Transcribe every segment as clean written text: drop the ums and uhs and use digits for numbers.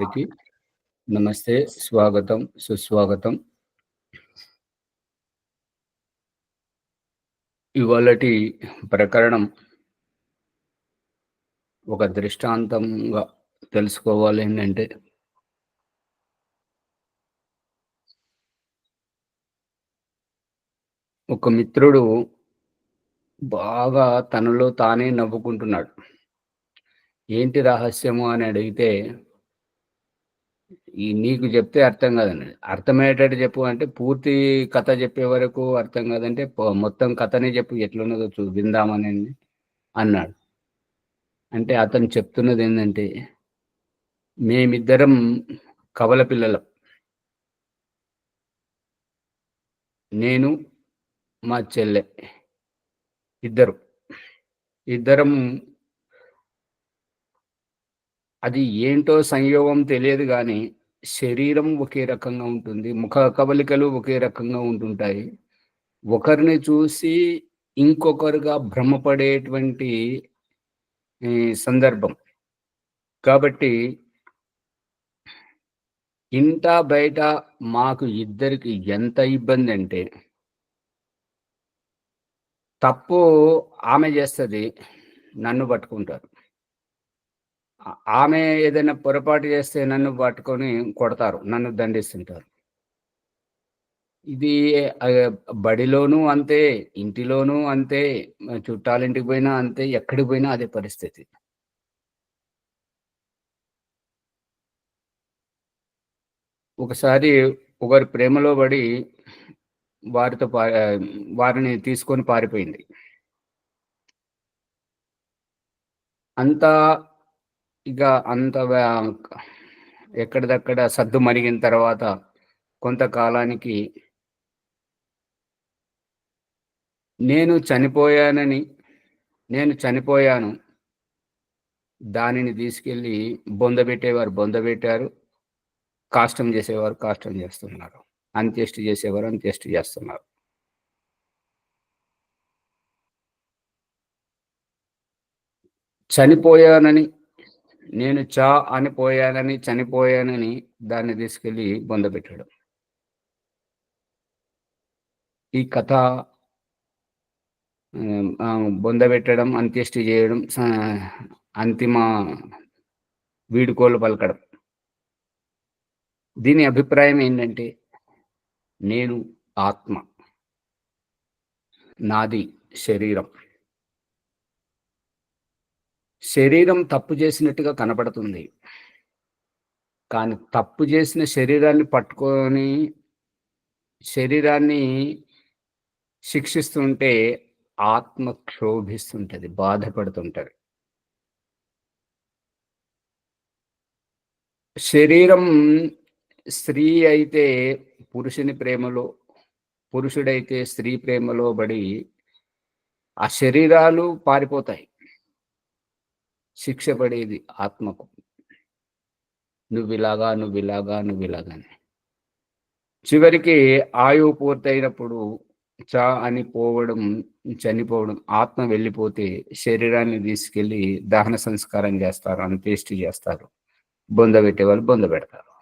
అందరికీ నమస్తే, స్వాగతం, సుస్వాగతం. ఇవాళటి ప్రకరణం ఒక దృష్టాంతంగా తెలుసుకోవాలి ఏంటంటే, ఒక మిత్రుడు బాగా తనలో తానే నవ్వుకుంటున్నాడు. ఏంటి రహస్యము అని అడిగితే, నీకు చెప్తే అర్థం కాదన్నాడు. అర్థమయ్యేటట్టు చెప్పు అంటే, పూర్తి కథ చెప్పే వరకు అర్థం కాదంటే, మొత్తం కథనే చెప్పు ఎట్లున్నదో విందామని అన్నాడు. అంటే అతను చెప్తున్నది ఏంటంటే, మేమిద్దరం కవల పిల్లలం. నేను, మా చెల్లె. ఇద్దరు. ఇద్దరం. అది ఏంటో సంయోగం తెలియదు గానీ, శరీరం ఒకే రకంగా ఉంటుంది. ముఖ కవళికలు ఒకే రకంగా ఉంటుంటాయి. ఒకరిని చూసి ఇంకొకరుగా భ్రమపడేటువంటి సందర్భం. కాబట్టి ఇంట, బయట మాకు ఇద్దరికి ఎంత ఇబ్బందంటే, తప్పు ఆమె చేస్తది. నన్ను పట్టుకుంటారు. ఆమె ఏదైనా పొరపాటు చేస్తే నన్ను పట్టుకొని కొడతారు. నన్ను దండిస్తుంటారు. ఇది బడిలోనూ అంతే, ఇంటిలోనూ అంతే, చుట్టాలింటికి పోయినా అంతే, ఎక్కడికి పోయినా అదే పరిస్థితి. ఒకసారి ఒకరి ప్రేమలో పడి వారితో వారిని తీసుకొని పారిపోయింది. అంతా ఇక అంత ఎక్కడిదక్కడ సద్దు మణిగిన తర్వాత కొంతకాలానికి నేను చనిపోయాను. దానిని తీసుకెళ్ళి బొందబెట్టేవారు బొందబెట్టారు. కాష్టం చేసేవారు కాష్టం చేస్తున్నారు. అంత్యేష్టి చేసేవారు అంత్యేష్టి చేస్తున్నారు. చనిపోయానని, నేను అని పోయానని, చనిపోయానని దాన్ని తీసుకెళ్ళి బొందబెట్టాడు. ఈ కథ బొందబెట్టడం, అంత్యేష్టి చేయడం, అంతిమ వీడుకోలు పలకడం. దీని అభిప్రాయం ఏంటంటే, నేను ఆత్మ, నాది శరీరం. శరీరం తప్పు చేసినట్టుగా కనపడుతుంది. కానీ తప్పు చేసిన శరీరాన్ని పట్టుకొని శరీరాన్ని శిక్షిస్తుంటే ఆత్మ క్షోభిస్తుంటది, బాధపడుతుంటది. శరీరం స్త్రీ అయితే పురుషుని ప్రేమలో, పురుషుడైతే స్త్రీ ప్రేమలో పడి ఆ శరీరాలు పారిపోతాయి. శిక్ష పడేది ఆత్మకు. నువ్విలాగా అని. చివరికి ఆయువు పూర్తయినప్పుడు అని పోవడం, చనిపోవడం, ఆత్మ వెళ్ళిపోతే శరీరాన్ని తీసుకెళ్లి దహన సంస్కారం చేస్తారు, అంత్యేష్టి చేస్తారు. బొందబెట్టే వాళ్ళు బొందబెడతారు.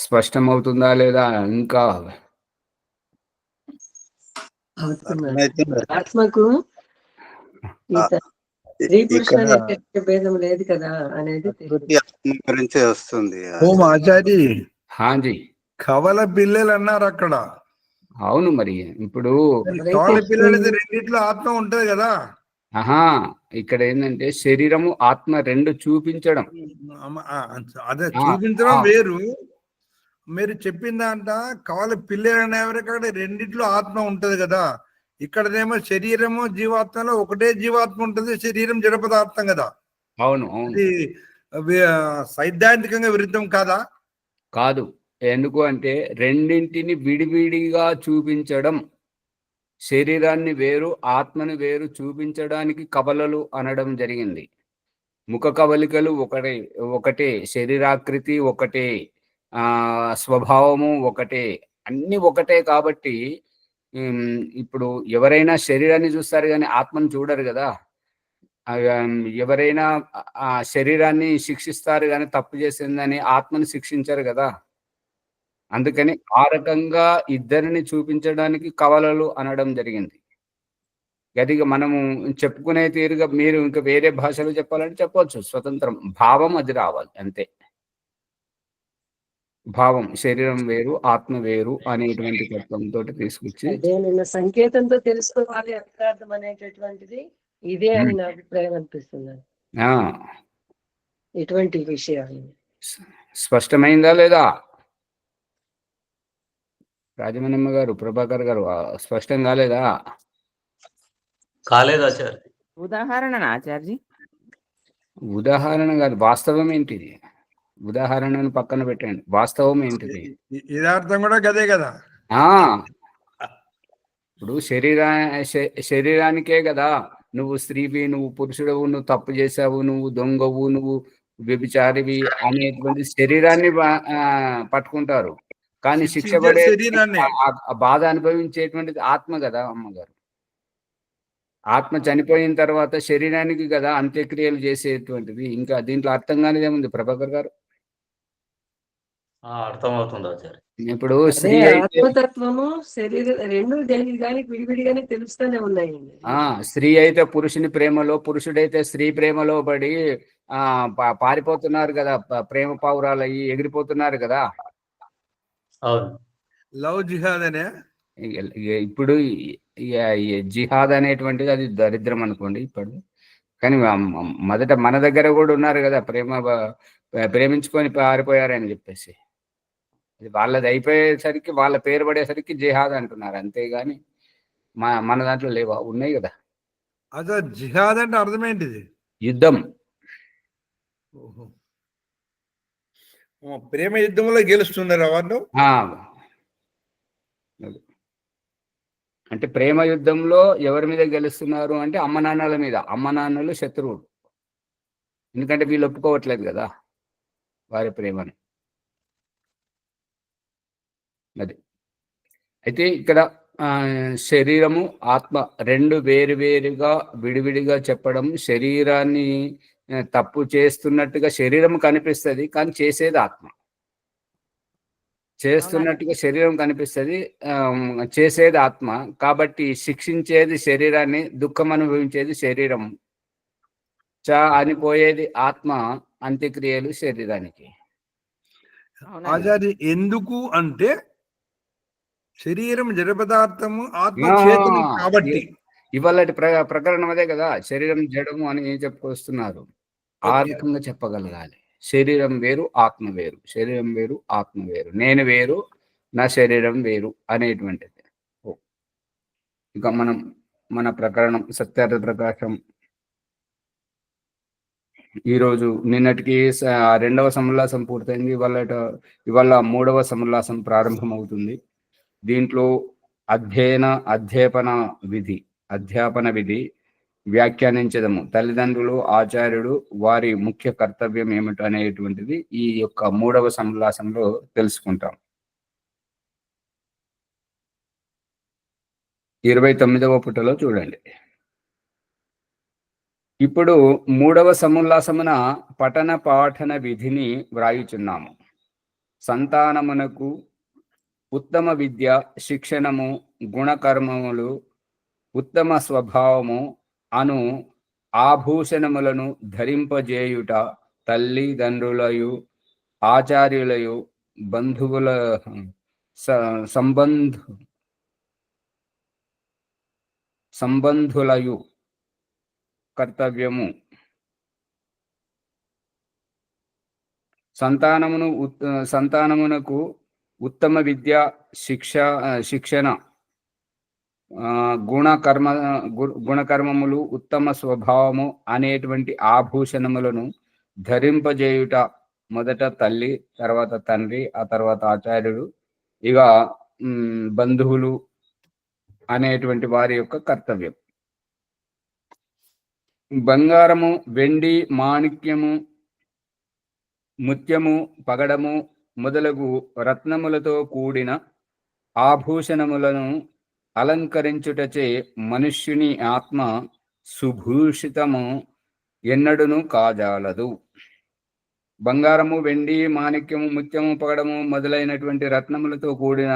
స్పష్టమవుతుందా లేదా? ఇంకా ఆత్మకు భేదం లేదు కదా అనేది గురించే వస్తుంది. ఓం ఆచారి హాజీ కవల పిల్లలు అన్నారు అక్కడ. అవును, మరి ఇప్పుడు కవల పిల్లలైతే రెండిట్లో ఆత్మ ఉంటది కదా. ఇక్కడ ఏంటంటే శరీరము ఆత్మ రెండు చూపించడం. అదే చూపించడం వేరు. మీరు చెప్పిందంట కవల పిల్లలు అనేవరక్కడ రెండిట్లో ఆత్మ ఉంటది కదా. ఇక్కడనేమో శరీరము జీవాత్మలో ఒకటే జీవాత్మ ఉంటది, శరీరం జడ పదార్థం కదా. అవును. సైద్ధాంతికంగా విరుద్ధం కాదా? కాదు. ఎందుకు అంటే రెండింటిని విడివిడిగా చూపించడం, శరీరాన్ని వేరు ఆత్మని వేరు చూపించడానికి కవలలు అనడం జరిగింది. ముఖ కవలికలు ఒకటే, శరీరాకృతి ఒకటే, స్వభావము ఒకటే, అన్ని ఒకటే. కాబట్టి ఇప్పుడు ఎవరైనా శరీరాన్ని చూస్తారు కానీ ఆత్మను చూడరు కదా. ఎవరైనా ఆ శరీరాన్ని శిక్షిస్తారు కానీ తప్పు చేసిందని ఆత్మని శిక్షించారు కదా. అందుకని ఆ రకంగా ఇద్దరిని చూపించడానికి కవలలు అనడం జరిగింది. గదిగా మనము చెప్పుకునే తీరుగా మీరు ఇంకా వేరే భాషలో చెప్పాలంటే చెప్పవచ్చు. స్వతంత్రం భావం అది రావాలి అంతే. భావం శరీరం వేరు ఆత్మ వేరు అనేటువంటి తత్వంతో తీసుకొచ్చి అదే నిన్న సంకేతంతో తెలుసుకోవాలి అర్థార్థం అనేటటువంటిది ఇదే అని నా అభిప్రాయం అనిపిస్తుంది. ఆ ఇటువంటి విషయాలు స్పష్టమైందా లేదా? రాజమణమ్మ గారు, ప్రభాకర్ గారు స్పష్టం కాలేదా? కాలేదు ఆచార్య. ఉదాహరణ ఆచార్జీ. ఉదాహరణ కాదు, వాస్తవం ఏంటిది? ఉదాహరణను పక్కన పెట్టండి, వాస్తవం ఏంటిది? యథార్థం కూడా గదే కదా. ఆ ఇప్పుడు శరీరానికే కదా, నువ్వు స్త్రీవి, నువ్వు పురుషుడవు, నువ్వు తప్పు చేసావు, నువ్వు దొంగవు, నువ్వు వ్యభిచారివి అనేటువంటి శరీరాన్ని పట్టుకుంటారు. కానీ శిక్ష పడే శరీరాన్ని ఆ బాధ అనుభవించేటువంటిది ఆత్మ కదా అమ్మగారు. ఆత్మ చనిపోయిన తర్వాత శరీరానికి కదా అంత్యక్రియలు చేసేటువంటిది. ఇంకా దీంట్లో అర్థం కానిది ఏముంది ప్రభాకర్ గారు? అర్థమవుతుంది ఆచార్య. ఇప్పుడు అదే స్త్రీ అయితే ఆత్మతత్వము శరీరం రెండు దానికి విడివిడిగానే తెలుస్తూనే ఉన్నాయండి. స్త్రీ అయితే పురుషుని ప్రేమలో, పురుషుడైతే స్త్రీ ప్రేమలో పడి పారిపోతున్నారు కదా, ప్రేమ పావురాలు అయ్యి ఎగిరిపోతున్నారు కదా. అవును. లవ్ జిహాద్ అనే ఇప్పుడు జిహాద్ అనేటువంటిది అది దరిద్రం అనుకోండి ఇప్పుడు. కానీ మొదట మన దగ్గర కూడా ఉన్నారు కదా, ప్రేమించుకొని పారిపోయారని చెప్పేసి. వాళ్ళది అయిపోయేసరికి, వాళ్ళ పేరు పడేసరికి జిహాద్ అంటున్నారు, అంతేగాని మన దాంట్లో లేవా? ఉన్నాయి కదా. అసలు జిహాద్ అంటే అర్థం ఏంటిది? యుద్ధం. ప్రేమ యుద్ధంలో గెలుస్తున్నారా వాళ్ళు? అంటే ప్రేమ యుద్ధంలో ఎవరి మీద గెలుస్తున్నారు అంటే అమ్మ నాన్నల మీద. అమ్మ నాన్నలు శత్రువులు, ఎందుకంటే వీళ్ళు ఒప్పుకోవట్లేదు కదా వారి ప్రేమని. అది అయితే ఇక్కడ శరీరము ఆత్మ రెండు వేరువేరుగా విడివిడిగా చెప్పడం, శరీరాన్ని తప్పు చేస్తున్నట్టుగా శరీరం కనిపిస్తుంది కానీ చేసేది ఆత్మ. చేస్తున్నట్టుగా శరీరం కనిపిస్తుంది, చేసేది ఆత్మ. కాబట్టి శిక్షించేది శరీరాన్ని, దుఃఖం అనుభవించేది శరీరం, అనిపోయేది ఆత్మ, అంత్యక్రియలు శరీరానికి. ఆచార్య ఎందుకు అంటే శరీరం జడ పదార్థము, ఆత్మ చేతనం కాబట్టి. ఇవాళ ప్రకరణం అదే కదా, శరీరం జడము అని చెప్పుకొస్తున్నారు. ఆ రకంగా చెప్పగలగాలి. శరీరం వేరు ఆత్మ వేరు, శరీరం వేరు ఆత్మ వేరు, నేను వేరు నా శరీరం వేరు అనేటువంటిది. ఇక మన ప్రకరణం సత్యార్థ ప్రకాశం ఈరోజు నిన్నటికి రెండవ సముల్లాసం పూర్తయింది. ఇవాళ మూడవ సముల్లాసం ప్రారంభం అవుతుంది. దీంట్లో అధ్యాపన విధి వ్యాఖ్యానించడము, తల్లిదండ్రులు ఆచార్యుడు వారి ముఖ్య కర్తవ్యం ఏమిటి అనేటువంటిది ఈ యొక్క మూడవ సముల్లాసంలో తెలుసుకుంటాం. 29వ పుటలో చూడండి. ఇప్పుడు మూడవ సముల్లాసమున పఠన పాఠన విధిని వ్రాయుచున్నాము. సంతానమునకు ఉత్తమ విద్య, శిక్షణము, గుణకర్మములు, ఉత్తమ స్వభావము అను ఆభూషణములను ధరింపజేయుట తల్లిదండ్రులయు ఆచార్యులయు బంధువుల సంబంధులయు కర్తవ్యము. సంతానమునకు ఉత్తమ విద్య, శిక్షణ, గుణకర్మములు, ఉత్తమ స్వభావము అనేటువంటి ఆభూషణములను ధరింపజేయుట మొదట తల్లి, తర్వాత తండ్రి, ఆ తర్వాత ఆచార్యుడు, ఇక బంధువులు అనేటువంటి వారి యొక్క కర్తవ్యం. బంగారము, వెండి, మాణిక్యము, ముత్యము, పగడము మొదలగు రత్నములతో కూడిన ఆభూషణములను అలంకరించుటచే మనుష్యుని ఆత్మ సుభూషితము ఎన్నడును కాజాలదు. బంగారము, వెండి, మాణిక్యము, ముత్యము, పగడము మొదలైనటువంటి రత్నములతో కూడిన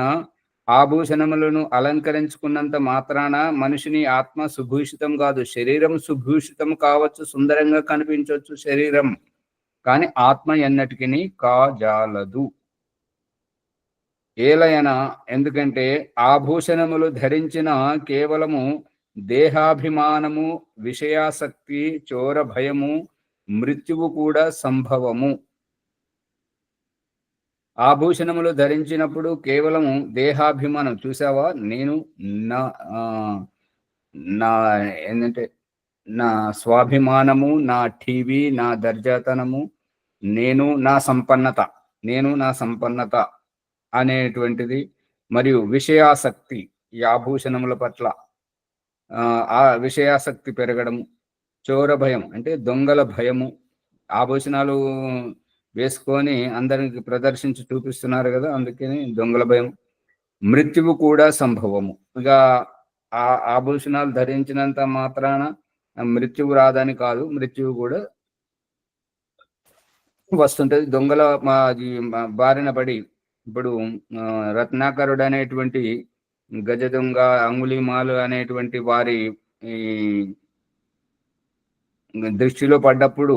ఆభూషణములను అలంకరించుకున్నంత మాత్రాన మనిషిని ఆత్మ సుభూషితం కాదు. శరీరం సుభూషితం కావచ్చు, సుందరంగా కనిపించవచ్చు శరీరం, కానీ ఆత్మ ఎన్నటికి కాజాలదు. ఏలయన ఎందుకంటే ఆభూషణములు ధరించిన కేవలము దేహాభిమానము, విషయాసక్తి, చోర భయము, మృత్యువు కూడా సంభవము. ఆభూషణములు ధరించినప్పుడు కేవలము దేహాభిమానం, చూసావా నేను నా ఏంటంటే నా స్వాభిమానము, నా టీవీ, నా దర్జాతనము, నేను నా సంపన్నత అనేటువంటిది, మరియు విషయాసక్తి, ఈ ఆభూషణముల పట్ల ఆ విషయాసక్తి పెరగడము, చోర భయం అంటే దొంగల భయము, ఆభూషణాలు వేసుకొని అందరికి ప్రదర్శించి చూపిస్తున్నారు కదా, అందుకని దొంగల భయం, మృత్యువు కూడా సంభవము. ఇక ఆ ఆభూషణాలు ధరించినంత మాత్రాన మృత్యువు రాదని కాదు, మృత్యువు కూడా వస్తుంటది. దొంగల బారిన పడి ఇప్పుడు రత్నాకరుడు అనేటువంటి గజ దొంగ, అంగుళీమాలు అనేటువంటి వారి ఈ దృష్టిలో పడ్డప్పుడు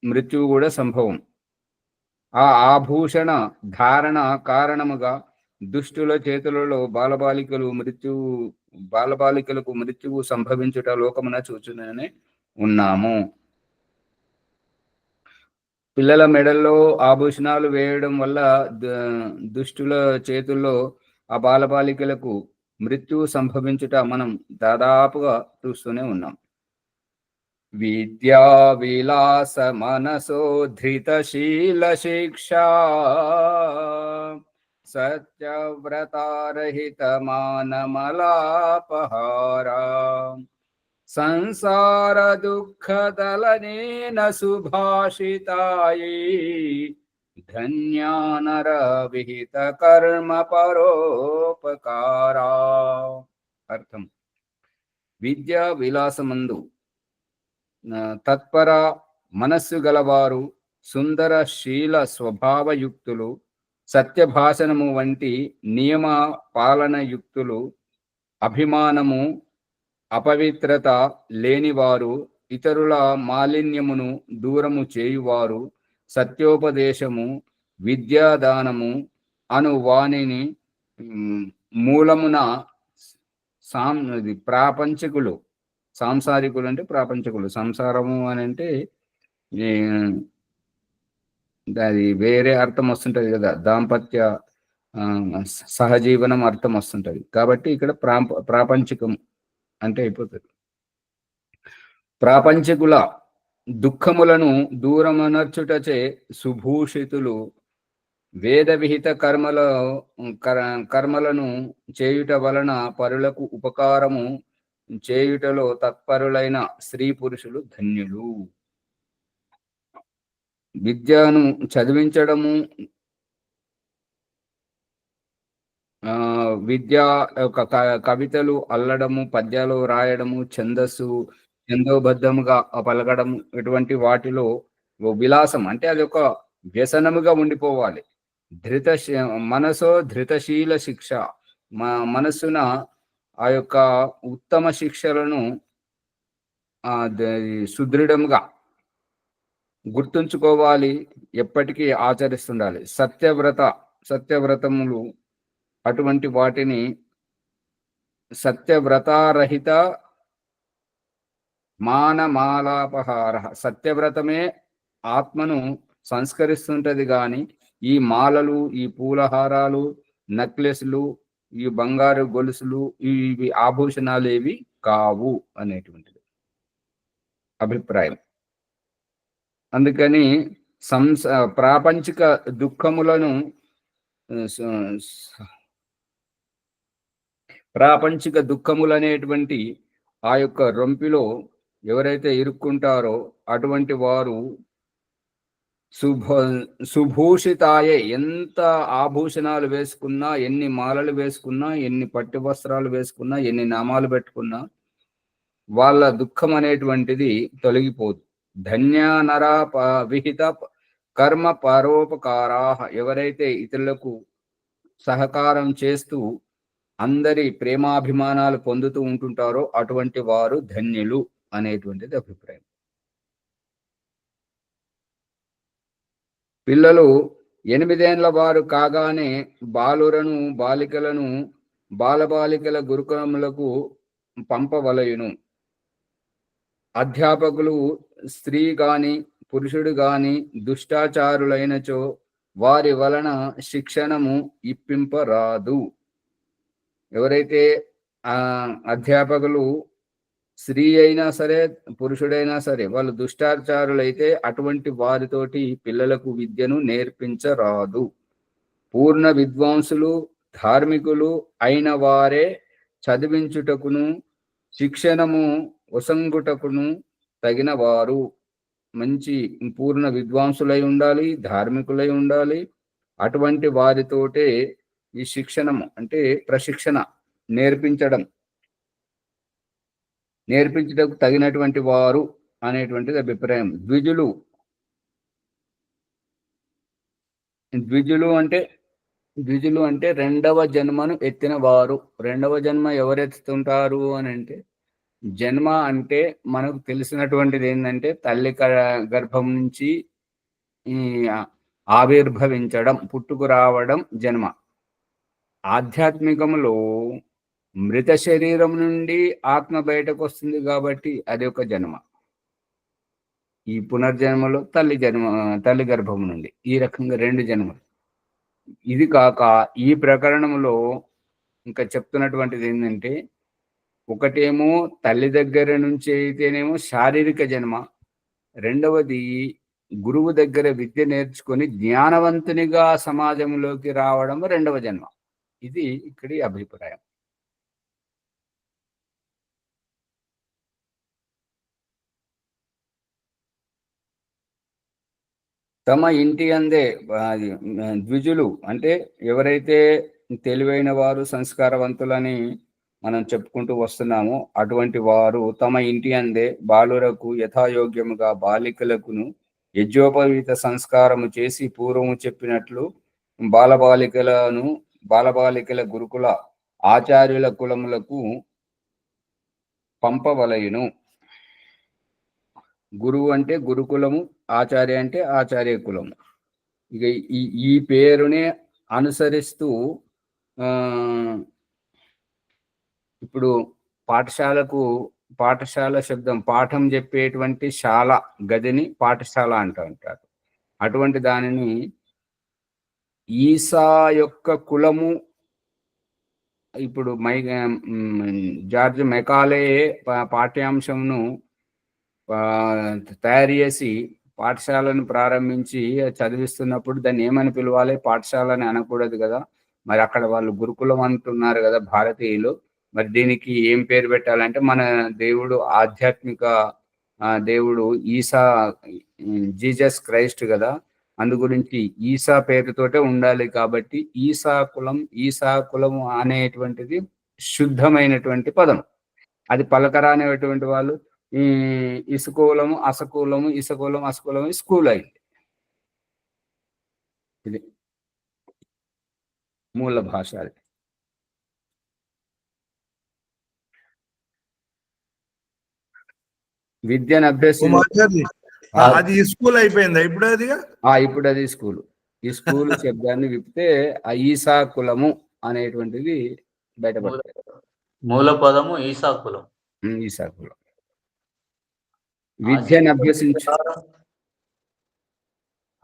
మృత్యువు కూడా సంభవం. ఆ ఆభూషణ ధారణ కారణముగా దుష్టుల చేతులలో బాలబాలికలకు మృత్యువు సంభవించుట లోకమున చూచునే ఉన్నాము. పిల్లల మెడల్లో ఆభూషణాలు వేయడం వల్ల దుష్టుల చేతుల్లో ఆ బాలబాలికలకు మృత్యువు సంభవించుట మనం దాదాపుగా చూస్తూనే ఉన్నాం. విద్యా విలాస మనసోధృతశీల శిక్షా సత్యవ్రతారహిత మానమలాపహారా సంసార దుఃఖదలనేన సుభాషితాయే ధన్యానర విహిత కర్మ పరోపకారా. అర్థం: విద్యా విలాసమందు తత్పర మనస్సు గలవారు, సుందర శీల స్వభావయుక్తులు, సత్యభాషణము వంటి నియమ పాలన యుక్తులు, అభిమానము అపవిత్రత లేనివారు, ఇతరుల మాలిన్యమును దూరము చేయువారు, సత్యోపదేశము, విద్యాదానము అను వాణిని మూలమున ప్రాపంచికులు, సాంసారికులు అంటే ప్రాపంచికులు, సంసారము అని అంటే అది వేరే అర్థం వస్తుంటది కదా, దాంపత్య సహజీవనం అర్థం వస్తుంటది. కాబట్టి ఇక్కడ ప్రాపంచికం అంటే అయిపోతుంది. ప్రాపంచికుల దుఃఖములను దూరమనర్చుటచే సుభూషితులు, వేద విహిత కర్మలను చేయుట వలన పరులకు ఉపకారము చేయుటలో తత్పరులైన స్త్రీ పురుషులు ధన్యులు. విద్యను చదివించడము, విద్య కవితలు అల్లడము, పద్యాలు రాయడము, ఛందోబద్ధముగా పలకడము, ఇటువంటి వాటిలో విలాసం అంటే అది ఒక వ్యసనముగా ఉండిపోవాలి. ధృతశీల శిక్ష, మనస్సున ఆ యొక్క ఉత్తమ శిక్షలను సుదృఢంగా గుర్తుంచుకోవాలి, ఎప్పటికీ ఆచరిస్తుండాలి. సత్యవ్రతములు అటువంటి వాటిని సత్యవ్రతారహిత మానమాలాపహార, సత్యవ్రతమే ఆత్మను సంస్కరిస్తుంటది కానీ ఈ మాలలు, ఈ పూలహారాలు, నెక్లెస్లు, ఈ బంగారు గొలుసులు, ఇవి ఆభూషణాలు ఏవి కావు అనేటువంటిది అభిప్రాయం. అందుకని ప్రాపంచిక దుఃఖములను, ప్రాపంచిక దుఃఖములనేటువంటి ఆ యొక్క రొంపిలో ఎవరైతే ఇరుక్కుంటారో అటువంటి వారు సుభూషితాయే, ఎంత ఆభూషణాలు వేసుకున్నా, ఎన్ని మాలలు వేసుకున్నా, ఎన్ని పట్టు వస్త్రాలు వేసుకున్నా, ఎన్ని నామాలు పెట్టుకున్నా వాళ్ళ దుఃఖం అనేటువంటిది తొలగిపోదు. ధన్యానరా విహిత కర్మ పరోపకారా, ఎవరైతే ఇతరులకు సహకారం చేస్తూ అందరి ప్రేమాభిమానాలు పొందుతూ ఉంటుంటారో అటువంటి వారు ధన్యులు అనేటువంటిది అభిప్రాయం. పిల్లలు 8 ఏండ్ల వారు కాగానే బాలురను బాలికలను బాలబాలికల గురుకులములకు పంపవలయును. అధ్యాపకులు స్త్రీ గాని పురుషుడు గాని దుష్టాచారులైనచో వారి వలన శిక్షణము ఇప్పింపరాదు. ఎవరైతే అధ్యాపకులు స్త్రీ అయినా సరే పురుషుడైనా సరే వాళ్ళు దుష్టాచారులైతే అటువంటి వారితోటి పిల్లలకు విద్యను నేర్పించరాదు. పూర్ణ విద్వాంసులు ధార్మికులు అయిన వారే చదివించుటకును శిక్షణము ఒసంగుటకును తగిన వారు. మంచి పూర్ణ విద్వాంసులై ఉండాలి, ధార్మికులై ఉండాలి. అటువంటి వారితోటే ఈ శిక్షణము అంటే ప్రశిక్షణ నేర్పించుటకు తగినటువంటి వారు అనేటువంటిది అభిప్రాయం. ద్విజులు అంటే రెండవ జన్మను ఎత్తిన వారు. రెండవ జన్మ ఎవరెత్తుతుంటారు అని అంటే, జన్మ అంటే మనకు తెలిసినటువంటిది ఏంటంటే తల్లి గర్భం నుంచి ఆవిర్భవించడం, పుట్టుకు రావడం జన్మ. ఆధ్యాత్మికములో మృత శరీరం నుండి ఆత్మ బయటకు వస్తుంది కాబట్టి అది ఒక జన్మ. ఈ పునర్జన్మలో తల్లి గర్భం నుండి ఈ రకంగా 2 జన్మలు. ఇది కాక ఈ ప్రకరణంలో ఇంకా చెప్తున్నటువంటిది ఏంటంటే, ఒకటేమో తల్లి దగ్గర నుంచి అయితేనేమో శారీరక జన్మ, రెండవది గురువు దగ్గర విద్య నేర్చుకొని జ్ఞానవంతునిగా సమాజంలోకి రావడం రెండవ జన్మ. ఇది ఇక్కడి అభిప్రాయం. తమ ఇంటి అందే ద్విజులు అంటే ఎవరైతే తెలివైన వారు సంస్కారవంతులని మనం చెప్పుకుంటూ వస్తున్నామో అటువంటి వారు తమ ఇంటి అందే బాలురకు యథాయోగ్యముగా బాలికలకును యజ్ఞోపవీత సంస్కారము చేసి పూర్వము చెప్పినట్లు బాలబాలికల గురుకుల ఆచార్యుల కులములకు పంపవలయును. గురువు అంటే గురుకులము, ఆచార్య అంటే ఆచార్య కులము. ఇక ఈ పేరునే అనుసరిస్తూ ఇప్పుడు పాఠశాల శబ్దం పాఠం చెప్పేటువంటి శాల గదిని పాఠశాల అంటూ ఉంటారు. అటువంటి దానిని ఈసా యొక్క కులము, ఇప్పుడు జార్జ్ మెకాలే పాఠ్యాంశంను తయారు చేసి పాఠశాలను ప్రారంభించి చదివిస్తున్నప్పుడు దాన్ని ఏమని పిలవాలి? పాఠశాలని అనకూడదు కదా. మరి అక్కడ వాళ్ళు గురుకులం అంటున్నారు కదా భారతీయులు. మరి దీనికి ఏం పేరు పెట్టాలంటే, మన దేవుడు ఆధ్యాత్మిక దేవుడు ఈసా జీసస్ క్రైస్ట్ కదా, అందు గురించి ఈసా పేరుతోటే ఉండాలి. కాబట్టి ఈసా కులం అనేటువంటిది శుద్ధమైనటువంటి పదం. అది పలకరానేటువంటి వాళ్ళు ఇసుకూలము అసకూలము స్కూల్ అయింది. ఇది మూల భాష. అది విద్యను అభ్యసించి అది స్కూల్ అయిపోయిందా ఇప్పుడు? ఇప్పుడు అది స్కూల్. ఈ స్కూల్ శబ్దాన్ని విప్పితే ఆ ఈసా కులము అనేటువంటిది బయటపడుతుంది. మూల పదము ఈసా కులం. విద్యను అభ్యసించి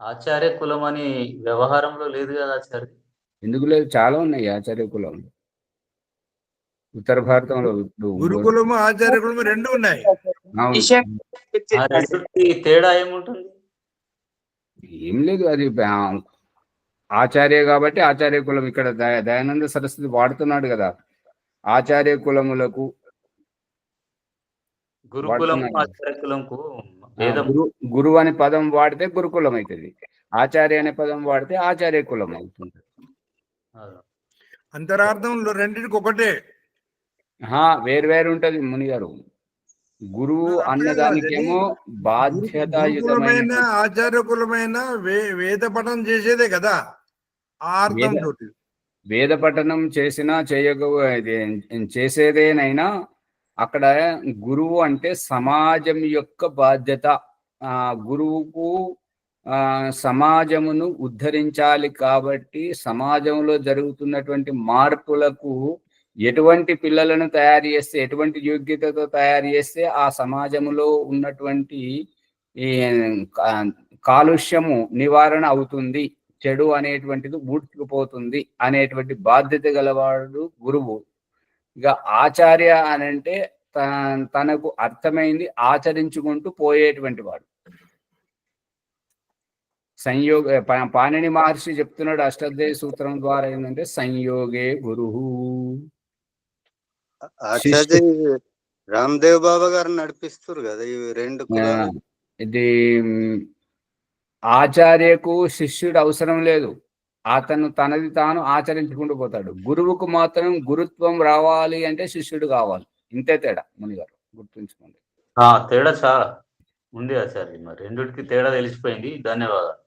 ఆచార్య కులం అని వ్యవహారంలో లేదు కదా ఆచార్య? ఎందుకు లేదు? చాలా ఉన్నాయి ఆచార్య కులం. ఉత్తర భారతంలో గురుకులము ఆచార్య కులము 2 ఉన్నాయి. తేడా ఏముంటుంది? ఏం లేదు, అది ఆచార్య కాబట్టి ఆచార్య కులం. ఇక్కడ దయానంద సరస్వతి వాడుతున్నాడు కదా, ఆచార్య కులములకు గురువు అనే పదం వాడితే గురుకులం అవుతుంది, ఆచార్య అనే పదం వాడితే ఆచార్య కులం అవుతుంది. అంతరార్థంలో రెండింటికి ఒకటే, వేరు ఉంటది ముని గారు. గురువు అట్లా కాదు అది. అన్నదానికేమో బాధ్యతాయుతమైన గురుకులమైన ఆచార్యకులమైన వేద పఠనం చేసేదే కదా ఆ అర్థం వేద తోటి. వేద పఠనం చేసినా చేసేదేనైనా అక్కడ గురువు అంటే సమాజం యొక్క బాధ్యత. ఆ గురువుకు సమాజమును ఉద్ధరించాలి కాబట్టి సమాజంలో జరుగుతున్నటువంటి మార్పులకు ఎటువంటి పిల్లలను తయారు చేస్తే, ఎటువంటి యోగ్యతతో తయారు చేస్తే ఆ సమాజంలో ఉన్నటువంటి ఈ కాలుష్యము నివారణ అవుతుంది, చెడు అనేటువంటిది ఊడ్చుకుపోతుంది అనేటువంటి బాధ్యత గలవాడు గురువు. ఇక ఆచార్య అని అంటే తనకు అర్థమైంది ఆచరించుకుంటూ పోయేటువంటి వాడు. పాణిని మహర్షి చెప్తున్నాడు అష్టాధ్యాయ సూత్రం ద్వారా ఏంటంటే సంయోగే గురువు. ఆచార్య రామ్దేవ్ బాబా గారు నడిపిస్తారు కదా ఈ 2 కులాలు. ఇది ఆచార్యకు శిష్యుడు అవసరం లేదు, అతను తనది తాను ఆచరించుకుంటూ పోతాడు. గురువుకు మాత్రం గురుత్వం రావాలి అంటే శిష్యుడు కావాలి. ఇంతే తేడా మునిగారు, గుర్తుంచుకోండి. తేడా చాలా ఉంది ఆచార్య. మరి రెండిటికి తేడా తెలిసిపోయింది. ధన్యవాదాలు.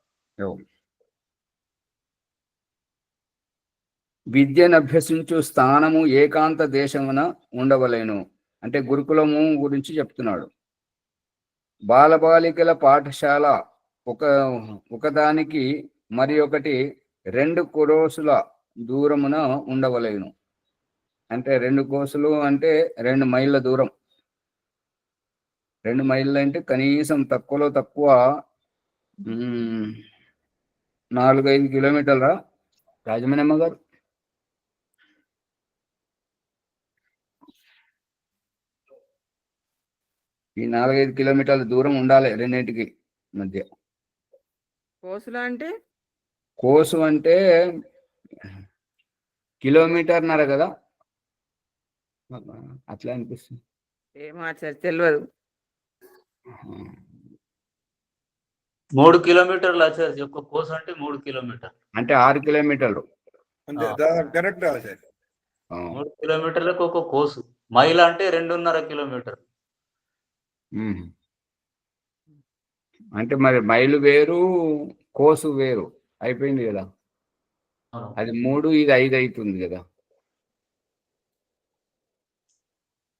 విద్యను అభ్యసించు స్థానము ఏకాంత దేశమున ఉండవలేను అంటే గురుకులము గురించి చెప్తున్నాడు. బాలబాలికల పాఠశాల ఒకదానికి మరి ఒకటి 2 క్రోసుల దూరమున ఉండవలేను. అంటే 2 కోసులు అంటే 2 మైళ్ళ దూరం. 2 మైళ్ళు అంటే కనీసం తక్కువలో తక్కువ 4-5 కిలోమీటర్ల రాజమణమ్మ గారు. ఈ 4-5 కిలోమీటర్ల దూరం ఉండాలి రెండింటికి మధ్య. కోసు అంటే కిలోమీటర్న్నర కదా, అట్లా అనిపిస్తుంది. ఏమో తెలియదు. 3 కిలోమీటర్లు ఆచార్య. ఒక్క కోసు అంటే 3 కిలోమీటర్లు అంటే 6 కిలోమీటర్లు. అంతే కరెక్ట్ ఆచార్య. 3 కిలోమీటర్లకు ఒక కోసు. మైల్ అంటే 2.5 కిలోమీటర్లు. అంటే మరి మైలు వేరు, కోసు వేరు అయిపోయింది కదా. అది 3, ఇది 5 అవుతుంది కదా.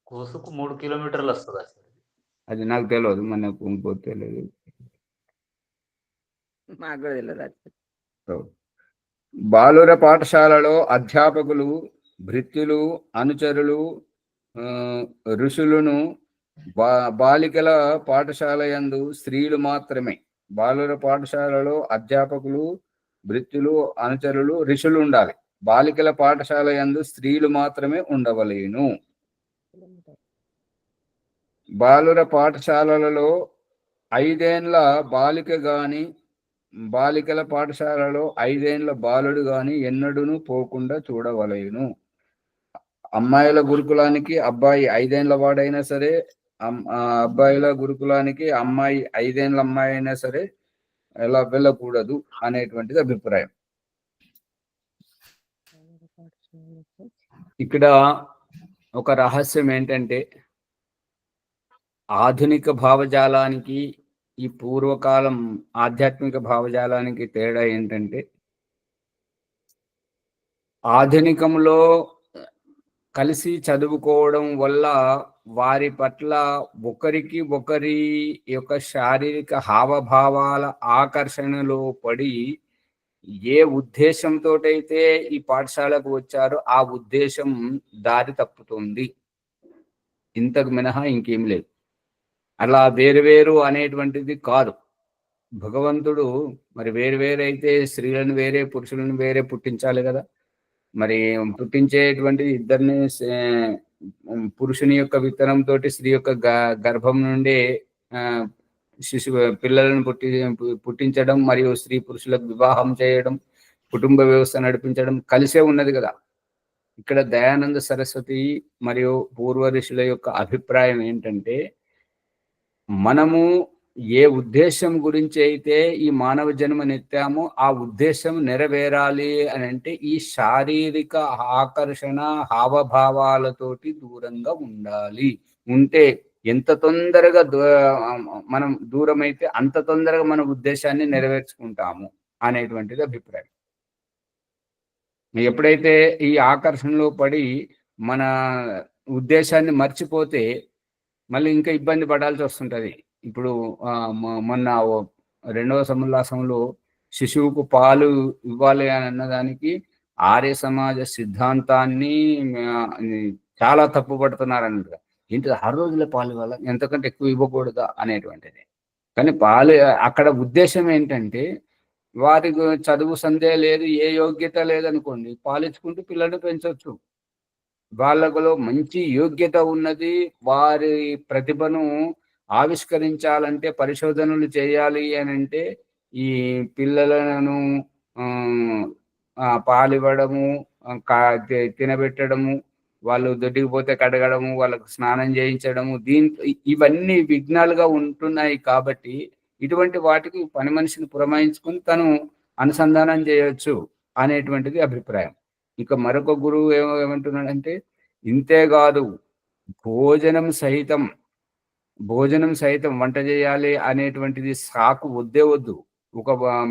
కోసుకు 3 కిలోమీటర్లు వస్తుంది. అది నాకు తెలియదు, మనకు ఇంకోటి తెలియదు. బాలుర పాఠశాలలో అధ్యాపకులు, భృత్యులు, అనుచరులు, ఋషులను బాలికల పాఠశాల యందు స్త్రీలు మాత్రమే. బాలుర పాఠశాలలో అధ్యాపకులు, భృత్యులు, అనుచరులు, ఋషులు ఉండాలి. బాలికల పాఠశాల యందు స్త్రీలు మాత్రమే ఉండవలేను. బాలుర పాఠశాలలలో 5 ఏళ్ల బాలిక గాని, బాలికల పాఠశాలలో 5 ఏళ్ల బాలుడు గాని ఎన్నడూను పోకుండా చూడవలేను. అమ్మాయిల గురుకులానికి అబ్బాయి 5 ఏళ్ల వాడైనా సరే, అబ్బాయిల గురుకులానికి అమ్మాయి 5 ఏళ్ల అమ్మాయి అయినా సరే ఎలా వెళ్ళకూడదు అనేటువంటిది అభిప్రాయం. ఇక్కడ ఒక రహస్యం ఏంటంటే ఆధునిక భావజాలానికి ఈ పూర్వకాలం ఆధ్యాత్మిక భావజాలానికి తేడా ఏంటంటే ఆధునికంలో కలిసి చదువుకోవడం వల్ల వారి పట్ల ఒకరికి ఒకరి యొక్క శారీరక హావభావాల ఆకర్షణలో పడి ఏ ఉద్దేశంతో అయితే ఈ పాఠశాలకు వచ్చారో ఆ ఉద్దేశం దారి తప్పుతుంది. ఇంతకు మినహా ఇంకేం లేదు. అలా వేరు అనేటువంటిది కాదు. భగవంతుడు మరి వేరైతే స్త్రీలను వేరే, పురుషులను వేరే పుట్టించాలి కదా. మరి పుట్టించేటువంటి ఇద్దరిని పురుషుని యొక్క విత్తనంతో స్త్రీ యొక్క గర్భం నుండి పిల్లలను పుట్టించడం మరియు స్త్రీ పురుషులకు వివాహం చేయడం, కుటుంబ వ్యవస్థ నడిపించడం కలిసే ఉన్నది కదా. ఇక్కడ దయానంద సరస్వతి మరియు పూర్వ ఋషుల యొక్క అభిప్రాయం ఏంటంటే మనము ఏ ఉద్దేశం గురించి అయితే ఈ మానవ జన్మనెత్తామో ఆ ఉద్దేశం నెరవేరాలి అని అంటే ఈ శారీరక ఆకర్షణ హావభావాలతోటి దూరంగా ఉండాలి. ఉంటే ఎంత తొందరగా మనం దూరం అయితే అంత తొందరగా మన ఉద్దేశాన్ని నెరవేర్చుకుంటాము అనేటువంటిది అభిప్రాయం. ఎప్పుడైతే ఈ ఆకర్షణలో పడి మన ఉద్దేశాన్ని మర్చిపోతే మళ్ళీ ఇంకా ఇబ్బంది పడాల్సి వస్తుంటది. ఇప్పుడు మొన్న రెండవ సముల్లాసంలో శిశువుకు పాలు ఇవ్వాలి అని అన్నదానికి ఆర్య సమాజ సిద్ధాంతాన్ని చాలా తప్పు పడుతున్నారన్నమాట. ఏంటి 6 రోజుల పాలు ఇవ్వాలా, ఎంతకంటే ఎక్కువ ఇవ్వకూడదా అనేటువంటిది. కానీ పాలు అక్కడ ఉద్దేశం ఏంటంటే వారికి చదువు సందే లేదు, ఏ యోగ్యత లేదనుకోండి, పాలించుకుంటూ పిల్లల్ని పెంచొచ్చు. వాళ్ళలో మంచి యోగ్యత ఉన్నది, వారి ప్రతిభను ఆవిష్కరించాలంటే పరిశోధనలు చేయాలి అని అంటే ఈ పిల్లలను పాలివ్వడము, తినబెట్టడము, వాళ్ళు దొడ్డికి పోతే కడగడము, వాళ్ళకు స్నానం చేయించడము, దీంట్లో ఇవన్నీ విఘ్నాలుగా ఉంటున్నాయి. కాబట్టి ఇటువంటి వాటికి పని మనిషిని పురమాయించుకుని తను అనుసంధానం చేయొచ్చు అనేటువంటిది అభిప్రాయం. ఇక మరొక గురువు ఏమంటున్నాడంటే, ఇంతేకాదు భోజనం సహితం వంట చేయాలి అనేటువంటిది సాకు వద్దే వద్దు.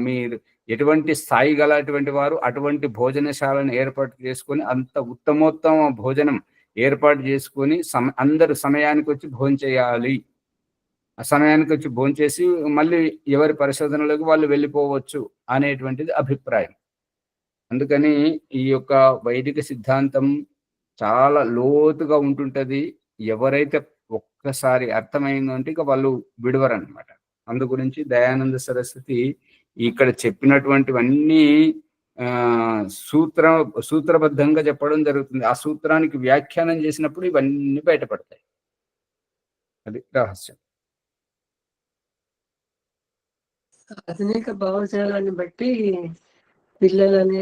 మీరు ఎటువంటి స్థాయి గలటువంటి వారు అటువంటి భోజనశాలను ఏర్పాటు చేసుకొని అంత ఉత్తమోత్తమ భోజనం ఏర్పాటు చేసుకొని అందరూ సమయానికి వచ్చి భోంచేయాలి. ఆ సమయానికి వచ్చి భోంచేసి మళ్ళీ ఎవరి పరిశోధనలకు వాళ్ళు వెళ్ళిపోవచ్చు అనేటువంటిది అభిప్రాయం. అందుకని ఈ యొక్క వైదిక సిద్ధాంతం చాలా లోతుగా ఉంటుంటది. ఎవరైతే ఒక్కసారి అర్థమైందంటే ఇక వాళ్ళు విడవరన్నమాట. అందు గురించి దయానంద సరస్వతి ఇక్కడ చెప్పినటువంటివన్నీ సూత్రబద్ధంగా చెప్పడం జరుగుతుంది. ఆ సూత్రానికి వ్యాఖ్యానం చేసినప్పుడు ఇవన్నీ బయటపడతాయి. అది రహస్యం. ఆధునిక భావజాలాన్ని బట్టి పిల్లలని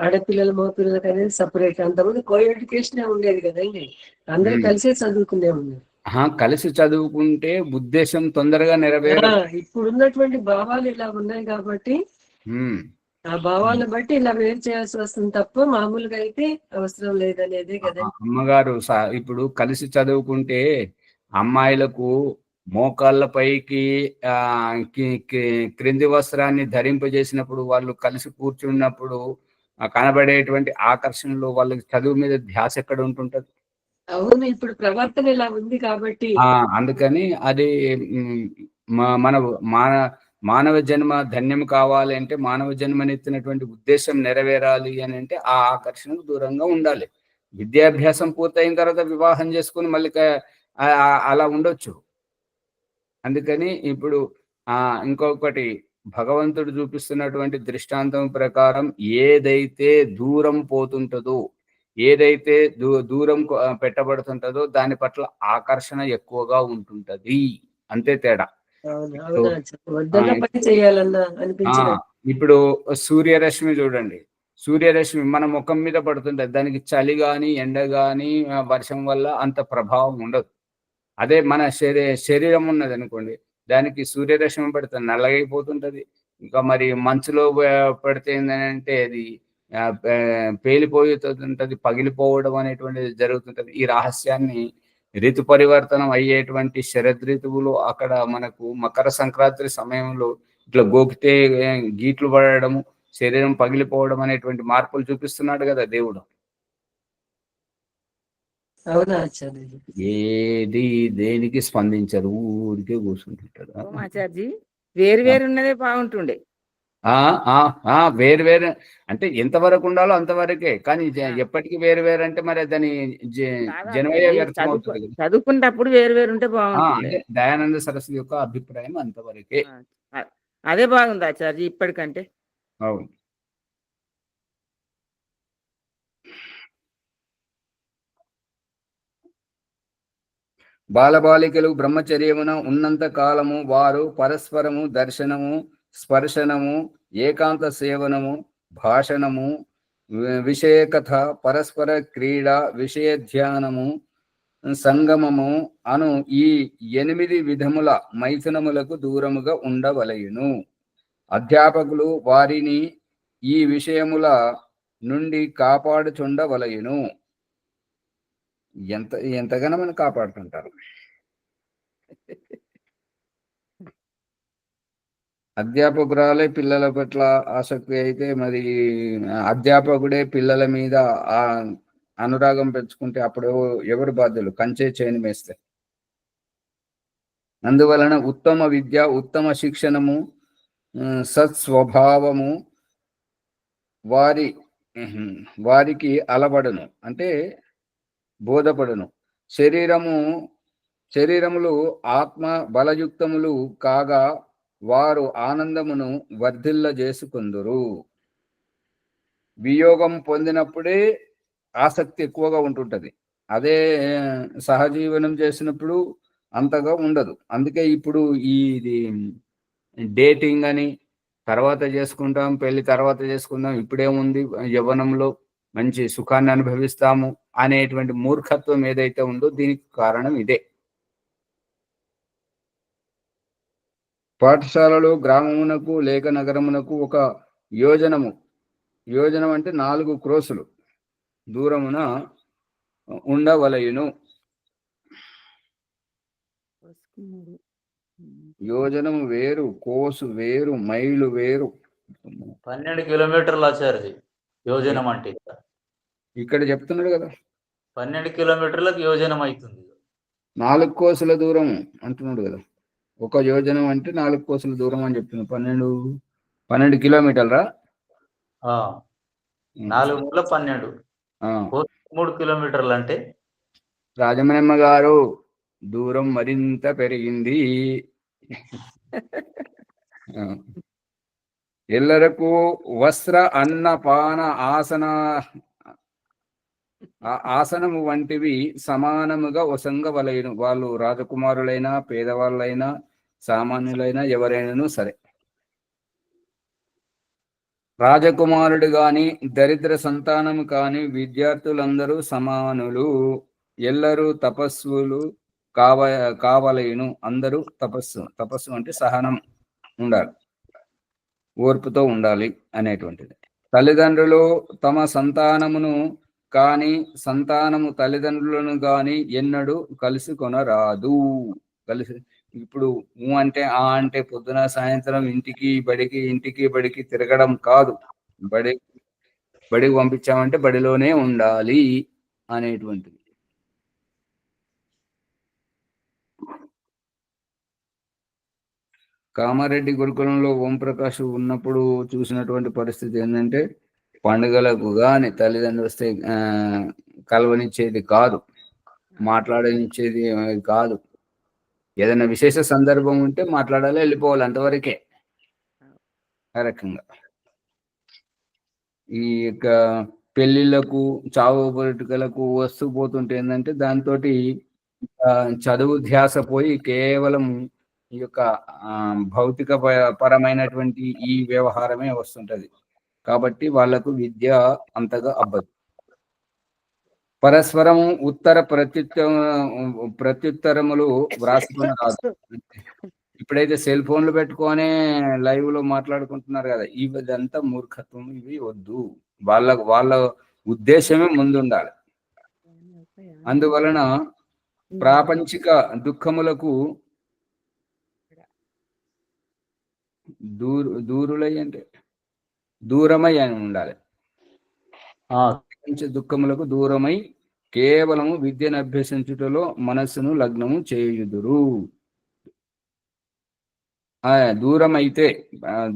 ఆడపిల్లల మగపిల్లలకి అనేది సపరేట్. అంతకుముందు కో ఎడ్యుకేషన్ ఉండేది కదండి, అందరూ కలిసే చదువుకునే ఉండేది. కలిసి చదువుకుంటే ఉద్దేశం తొందరగా నెరవేరు. ఇప్పుడున్నటువంటి భావాలు ఇలా ఉన్నాయి కాబట్టి ఆ భావాలను బట్టి ఇలా వేరు చేయాల్సి వస్తుంది తప్ప మామూలుగా అయితే అవసరం లేదనేదే కదా. అమ్మగారు ఇప్పుడు కలిసి చదువుకుంటే అమ్మాయిలకు మోకాళ్ళ పైకి క్రింది వస్త్రాన్ని ధరింపజేసినప్పుడు వాళ్ళు కలిసి కూర్చున్నప్పుడు కనబడేటువంటి ఆకర్షణలో వాళ్ళకి చదువు మీద ధ్యాస ఎక్కడ ఉంటుంటది? అవును, ఇప్పుడు ప్రవర్తన ఇలా ఉంది కాబట్టి. అందుకని అది మన మానవ జన్మ ధన్యం కావాలి అంటే, మానవ జన్మనెత్తినటువంటి ఉద్దేశం నెరవేరాలి అని అంటే ఆ ఆకర్షణకు దూరంగా ఉండాలి. విద్యాభ్యాసం పూర్తయిన తర్వాత వివాహం చేసుకుని మళ్ళీ అలా ఉండొచ్చు. అందుకని ఇప్పుడు ఇంకొకటి, భగవంతుడు చూపిస్తున్నటువంటి దృష్టాంతం ప్రకారం ఏదైతే దూరం పోతుంటదో, ఏదైతే దూరం పెట్టబడుతుంటదో దాని పట్ల ఆకర్షణ ఎక్కువగా ఉంటుంటది. అంతే తేడా. ఇప్పుడు సూర్యరశ్మి చూడండి, సూర్యరశ్మి మన ముఖం మీద పడుతుంటది, దానికి చలి గాని ఎండ గాని వర్షం వల్ల అంత ప్రభావం ఉండదు. అదే మన శరీరం ఉన్నది అనుకోండి, దానికి సూర్యరశ్మి పడితే నల్లగైపోతుంటది. ఇంకా మరి మంచులో పడితే ఏంటంటే అది పేలిపోతుంటది, పగిలిపోవడం అనేటువంటిది జరుగుతుంటది. ఈ రహస్యాన్ని ఋతు పరివర్తనం అయ్యేటువంటి శరదృతువులో అక్కడ మనకు మకర సంక్రాంతి సమయంలో ఇట్లా గోకితే గీట్లు పడడము, శరీరం పగిలిపోవడం అనేటువంటి మార్పులు చూపిస్తున్నాడు కదా దేవుడు. ఏది దేనికి స్పందించరు, ఊరికే కూర్చుంటుంటారు. ఆచార్జీ వేరు వేరు ఉన్నదే బాగుంటుండే. వేరు వేరు అంటే ఎంతవరకు ఉండాలో అంతవరకే, కానీ ఎప్పటికీ వేరు వేరు అంటే మరి దాని జనమయ్యే వ్యర్థం అవుతుంది. చదువుకున్నప్పుడు వేరు వేరు ఉంటే బాగుంటుంది. దయానంద సరస్వతి యొక్క అభిప్రాయం అంతవరకే. అదే బాగుంది ఆచార్జీ ఇప్పటికంటే. అవును. బాలబాలికలు బ్రహ్మచర్యమున ఉన్నంత కాలము వారు పరస్పరము దర్శనము, స్పర్శనము, ఏకాంత సేవనము, భాషణము, విషయకథ, పరస్పర క్రీడ, విషయ ధ్యానము, సంగమము అను ఈ 8 విధముల మైథునములకు దూరముగా ఉండవలయును. అధ్యాపకులు వారిని ఈ విషయముల నుండి కాపాడుచుండవలయును. ఎంతగానో మనం కాపాడుతుంటారు. అధ్యాపకురాలే పిల్లల పట్ల ఆసక్తి అయితే మరి అధ్యాపకుడే పిల్లల మీద ఆ అనురాగం పెంచుకుంటే అప్పుడు ఎవరు బాధ్యులు? కంచే చేను వేస్తే. అందువలన ఉత్తమ విద్య, ఉత్తమ శిక్షణము, సత్స్వభావము వారికి అలబడును, అంటే బోధపడును. శరీరములు ఆత్మ బలయుక్తములు కాగా వారు ఆనందమును వర్ధిల్ల చేసుకుందురు. వియోగం పొందినప్పుడే ఆసక్తి ఎక్కువగా ఉంటుంటది. అదే సహజీవనం చేసినప్పుడు అంతగా ఉండదు. అందుకే ఇప్పుడు ఇది డేటింగ్ అని, తర్వాత చేసుకుంటాం, పెళ్లి తర్వాత చేసుకుందాం, ఇప్పుడేముంది యవ్వనంలో మంచి సుఖాన్ని అనుభవిస్తాము అనేటువంటి మూర్ఖత్వం ఏదైతే ఉందో దీనికి కారణం ఇదే. పాఠశాలలో గ్రామమునకు లేక నగరమునకు ఒక యోజనం అంటే 4 క్రోసులు దూరమున ఉండవలయును. యోజనము వేరు, కోసు వేరు, మైలు వేరు. 12 కిలోమీటర్లు ఆచార్య యోజనం అంటే. ఇక్కడ చెప్తున్నాడు కదా 12 కిలోమీటర్లకు యోజనం అవుతుంది. 4 కోసుల దూరం అంటున్నాడు కదా. ఒక యోజనం అంటే 4 కోసుల దూరం అని చెప్తున్నాడు. 12 కిలోమీటర్లా? 4 మూల 12, 3 కిలోమీటర్లు అంటే. రాజమణమ్మ గారు, దూరం మరింత పెరిగింది. ఎల్లరకు వస్త్ర అన్న పాన ఆసనము వంటివి సమానముగా వసంగవలయును. వాళ్ళు రాజకుమారులైనా, పేదవాళ్ళైనా, సామాన్యులైనా, ఎవరైనాను సరే. రాజకుమారుడు గాని, దరిద్ర సంతానము కాని విద్యార్థులందరూ సమానులు. ఎల్లరూ తపస్సులు కావలయును. అందరూ తపస్సు అంటే సహనం ఉండాలి, ఓర్పుతో ఉండాలి అనేటువంటిది. తల్లిదండ్రులు తమ సంతానమును కాని, సంతానము తల్లిదండ్రులను గాని ఎన్నడూ కలుసుకొనరాదు. ఇప్పుడు అంటే అంటే పొద్దున సాయంత్రం ఇంటికి బడికి తిరగడం కాదు. బడికి పంపించామంటే బడిలోనే ఉండాలి అనేటువంటిది. కామారెడ్డి గురుకులంలో ఓంప్రకాష్ ఉన్నప్పుడు చూసినటువంటి పరిస్థితి ఏంటంటే, పండుగలకు కానీ తల్లిదండ్రులు వస్తే కలవనిచ్చేది కాదు, మాట్లాడనిచ్చేది కాదు. ఏదైనా విశేష సందర్భం ఉంటే మాట్లాడాలి, వెళ్ళిపోవాలి, అంతవరకే. ఆ రకంగా ఈ యొక్క పెళ్లిళ్లకు, చావు పొలిటికలకు వస్తూ పోతుంటే ఏంటంటే దాంతో చదువు ధ్యాస పోయి కేవలం ఈ యొక్క భౌతిక పరమైనటువంటి ఈ వ్యవహారమే వస్తుంటది. కాబట్టి వాళ్లకు విద్య అంతగా అబ్బదు. పరస్పరము ఉత్తర ప్రత్యుత్తరములు వ్రాసుకుని రాదు. ఇప్పుడైతే సెల్ ఫోన్లు పెట్టుకొని లైవ్ లో మాట్లాడుకుంటున్నారు కదా, ఇదంతా మూర్ఖత్వం. ఇవి వద్దు. వాళ్ళ ఉద్దేశమే ముందుండాలి. అందువలన ప్రాపంచిక దుఃఖములకు దూరులై అంటే దూరమై అని ఉండాలి. దుఃఖములకు దూరమై కేవలము విద్యను అభ్యసించుటలో మనస్సును లగ్నము చేయుదురు. దూరమైతే,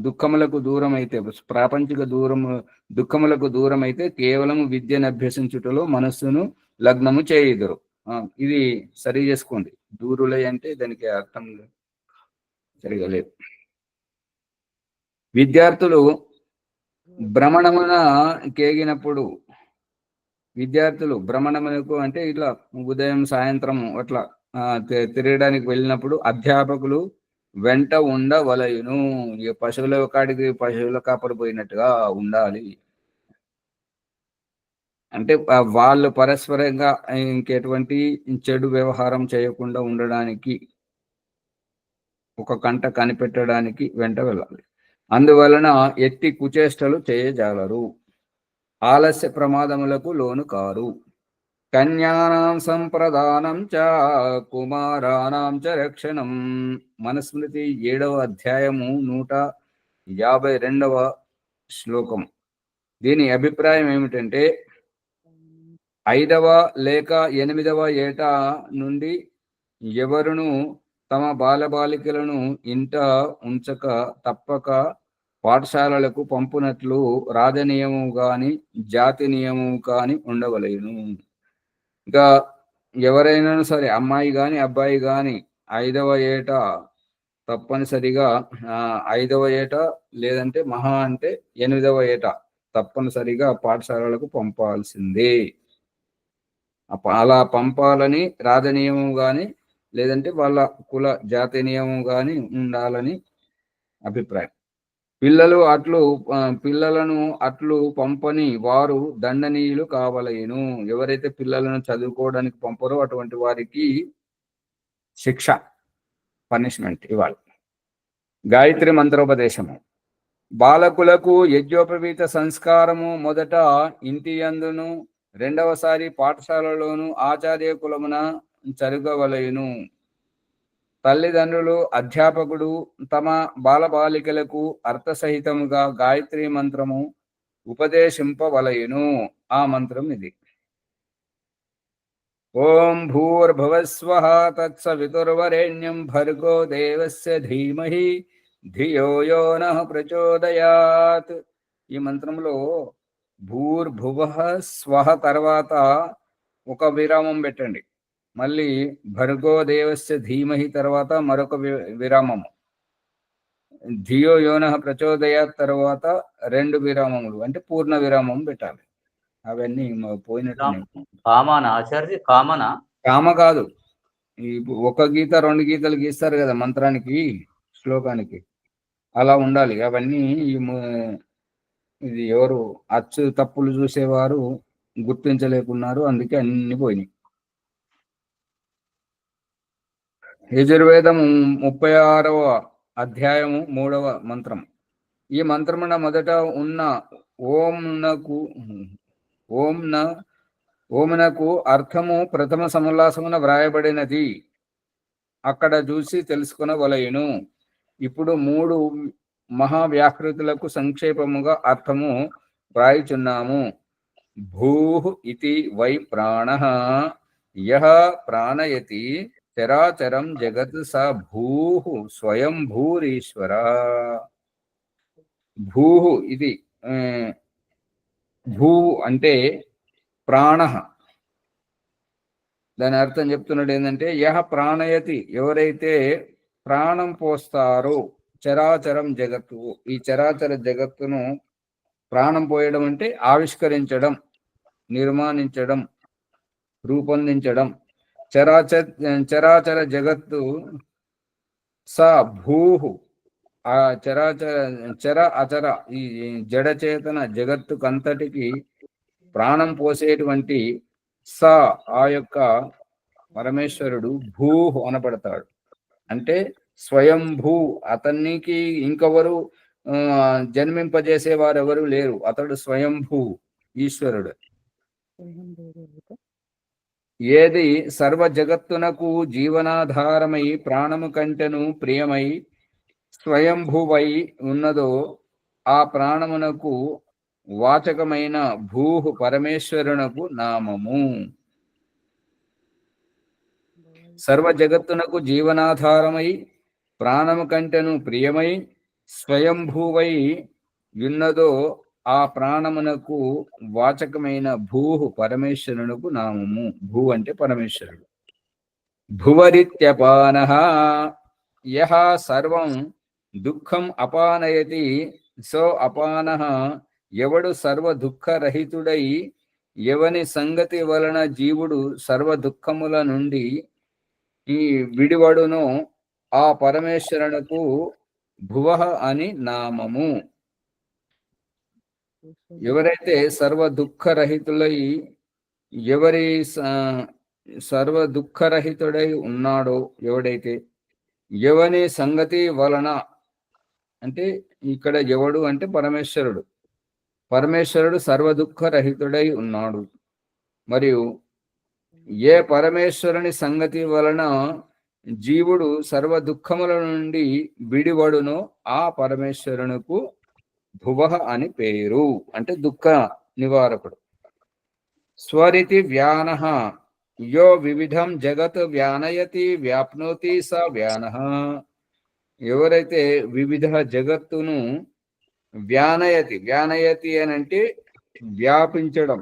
దుఃఖములకు దూరమైతే, ప్రాపంచిక దుఃఖములకు దూరమైతే కేవలము విద్యను అభ్యసించుటలో మనస్సును లగ్నము చేయుదురు. ఇది సరి చేసుకోండి. దూరులై అంటే దానికి అర్థం జరగలేదు. విద్యార్థులు భ్రమణమున కేగినప్పుడు, విద్యార్థులు భ్రమణమునకు అంటే ఇట్లా ఉదయం సాయంత్రం అట్లా తిరగడానికి వెళ్ళినప్పుడు అధ్యాపకులు వెంట ఉండవలయును. ఇక పశువుల కాడికి పశువుల కాపరి పోయినట్టుగా ఉండాలి. అంటే వాళ్ళు పరస్పరంగా ఇంకెటువంటి చెడు వ్యవహారం చేయకుండా ఉండడానికి, ఒక కంట కనిపెట్టడానికి వెంట వెళ్ళాలి. అందువలన ఎట్టి కుచేష్టలు చేయజాలరు. ఆలస్య ప్రమాదములకు లోను కారు. కన్యానాం సంప్రదానం చ కుమారాణం చ రక్షణం. మనుస్మృతి 7వ అధ్యాయము 152వ శ్లోకం. దీని అభిప్రాయం ఏమిటంటే 5వ లేక 8వ ఏట నుండి ఎవరును తమ బాలబాలికలను ఇంట ఉంచక తప్పక పాఠశాలలకు పంపునట్లు రాజనీయము గాని జాతి నియమము కాని ఉండవలేను. ఇంకా ఎవరైనా సరే అమ్మాయి గాని అబ్బాయి గాని 5వ ఏట తప్పనిసరిగా 5వ ఏట లేదంటే మహా అంటే 8వ ఏట తప్పనిసరిగా పాఠశాలలకు పంపాల్సిందే. అలా పంపాలని రాజనీయము గాని లేదంటే వాళ్ళ కుల జాతి నియమం గాని ఉండాలని అభిప్రాయం. పిల్లలను అట్లు పంపని వారు దండనీయులు కావలేను. ఎవరైతే పిల్లలను చదువుకోవడానికి పంపరో అటువంటి వారికి శిక్ష, పనిష్మెంట్ ఇవ్వాలి. గాయత్రి మంత్రోపదేశము. బాలకులకు యజ్ఞోపవీత సంస్కారము మొదట ఇంటి యందును రెండవసారి పాఠశాలలోను ఆచార్య కులమున జరగవలెను. తల్లిదండ్రులు అధ్యాపకుడు తమ బాలబాలికలకు అర్థసహితముగా గాయత్రి మంత్రము ఉపదేశింపవలయును. ఆ మంత్రం ఇది. ఓం భూర్భువస్వః తత్సవితుర్వరేణ్యం భర్గో దేవస్య ధీమహి ధియో యో నః ప్రచోదయాత్. ఈ మంత్రంలో భూర్భువః స్వః తర్వాత ఒక విరామం పెట్టండి. మళ్ళీ భర్గో దేవస్య ధీమహి తర్వాత మరొక విరామము. ధియో యోనః ప్రచోదయాత్ తర్వాత 2 విరామములు, అంటే పూర్ణ విరామం పెట్టాలి. అవన్నీ పోయినట్టు. కామనా ఆచార్య? కామ కాదు. ఈ ఒక గీత 2 గీతలు గీస్తారు కదా మంత్రానికి, శ్లోకానికి, అలా ఉండాలి. అవన్నీ ఇది ఎవరు అచ్చు తప్పులు చూసేవారు గుర్తించలేకున్నారు, అందుకే అన్ని పోయినాయి. యజుర్వేదము 36వ అధ్యాయము 3వ మంత్రం. ఈ మంత్రమున మొదట ఉన్న ఓంనకు అర్థము ప్రథమ సముల్లాసమున వ్రాయబడినది. అక్కడ చూసి తెలుసుకొనవలయును. ఇప్పుడు 3 మహావ్యాకృతులకు సంక్షేపముగా అర్థము వ్రాయుచున్నాము. భూః ఇతి వై ప్రాణః యః ప్రాణయతి చరాచరం జగత్ స భూః స్వయం భూరీశ్వర. భూః ఇది భూ అంటే ప్రాణః. దాని అర్థం చెప్తున్నాడు ఏంటంటే యః ప్రాణయతి, ఎవరైతే ప్రాణం పోస్తారో, చరాచరం జగత్తు, ఈ చరాచర జగత్తును ప్రాణం పోయడం అంటే ఆవిష్కరించడం, నిర్మాణించడం, రూపొందించడం. చరాచర జగత్తు స భూహు, ఆ చర అచర ఈ జడచేతన జగత్తుకంతటికి ప్రాణం పోసేటువంటి స ఆ యొక్క పరమేశ్వరుడు భూహు అనబడతాడు. అంటే స్వయంభూ, అతనికి ఇంకెవరు జన్మింపజేసేవారు ఎవరు లేరు. అతడు స్వయంభూ ఈశ్వరుడు. ఏది సర్వ జగత్తునకు జీవనాధారమై ప్రాణము కంటెను ప్రియమై స్వయంభువై ఉన్నదో ఆ ప్రాణమునకు వాచకమైన భూహు పరమేశ్వరునకు నామము. సర్వ జగత్తునకు జీవనాధారమై ప్రాణము కంటెను ప్రియమై స్వయంభువై ఉన్నదో ఆ ప్రాణమునకు వాచకమైన భూహు పరమేశ్వరునకు నామము. భూ అంటే పరమేశ్వరుడు. భువరిత్యపానః యః సర్వం దుఃఖం అపానయతి సో అపానః, ఎవడు సర్వ దుఃఖరహితుడై ఎవని సంగతి వలన జీవుడు సర్వ దుఃఖముల నుండి ఈ విడివడును ఆ పరమేశ్వరునకు భువః అని నామము. ఎవరైతే సర్వ దుఃఖరహితులై సర్వ దుఃఖరహితుడై ఉన్నాడో, ఎవడైతే ఎవని సంగతి వలన, అంటే ఇక్కడ ఎవడు అంటే పరమేశ్వరుడు. పరమేశ్వరుడు సర్వ దుఃఖరహితుడై ఉన్నాడు. మరియు ఏ పరమేశ్వరుని సంగతి వలన జీవుడు సర్వ దుఃఖముల నుండి విడివడునో ఆ పరమేశ్వరునకు భువః అని పేరు. అంటే దుఃఖ నివారకుడు. స్వరితి వ్యానః యో వివిధం జగత్ వ్యానయతి వ్యాప్నోతి స వ్యానః. ఎవరైతే వివిధ జగత్తును వ్యానయతి, వ్యానయతి అని అంటే వ్యాపించడం,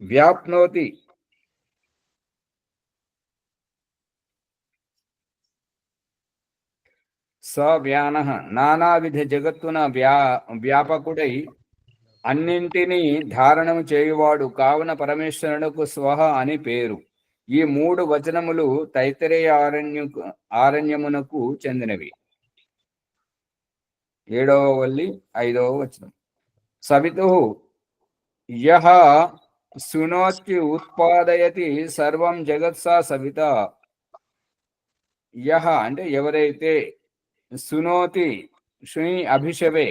వ్యాప్నోతి స వ్యానః నానావిధ జగత్తున వ్యాపకుడై అన్నింటినీ ధారణము చేయువాడు కావున పరమేశ్వరునకు స్వహ అని పేరు. ఈ 3 వచనములు తైత్తరీయ ఆరణ్యమునకు చెందినవి. 7వ వల్లి 5వ వచనం. సవితుః యః శృణోతి ఉత్పాదయతి సర్వం జగత్సా సవిత. యః అంటే ఎవరైతే, శృణోతి శృణి అభిషవే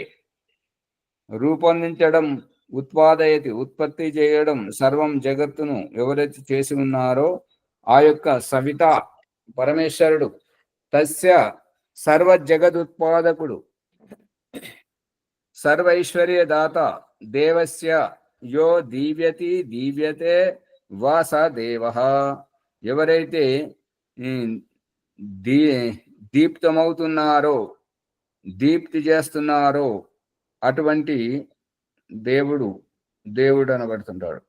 రూపొందించడం, ఉత్పాదయతి ఉత్పత్తి చేయడం, సర్వం జగత్తును ఎవరైతే చేసి ఉన్నారో ఆ యొక్క సవిత పరమేశ్వరుడు, తస్య సర్వ జగదుత్పాదకుడు, సర్వైశ్వర్య దాత, దేవస్య యో దీవ్యతి దీవ్యతే వా స దేవః. ఎవరైతే దీప్తమవుతున్నారో, దీప్తి చేస్తున్నారో అటువంటి దేవుడు అనబడుతుంటాడు.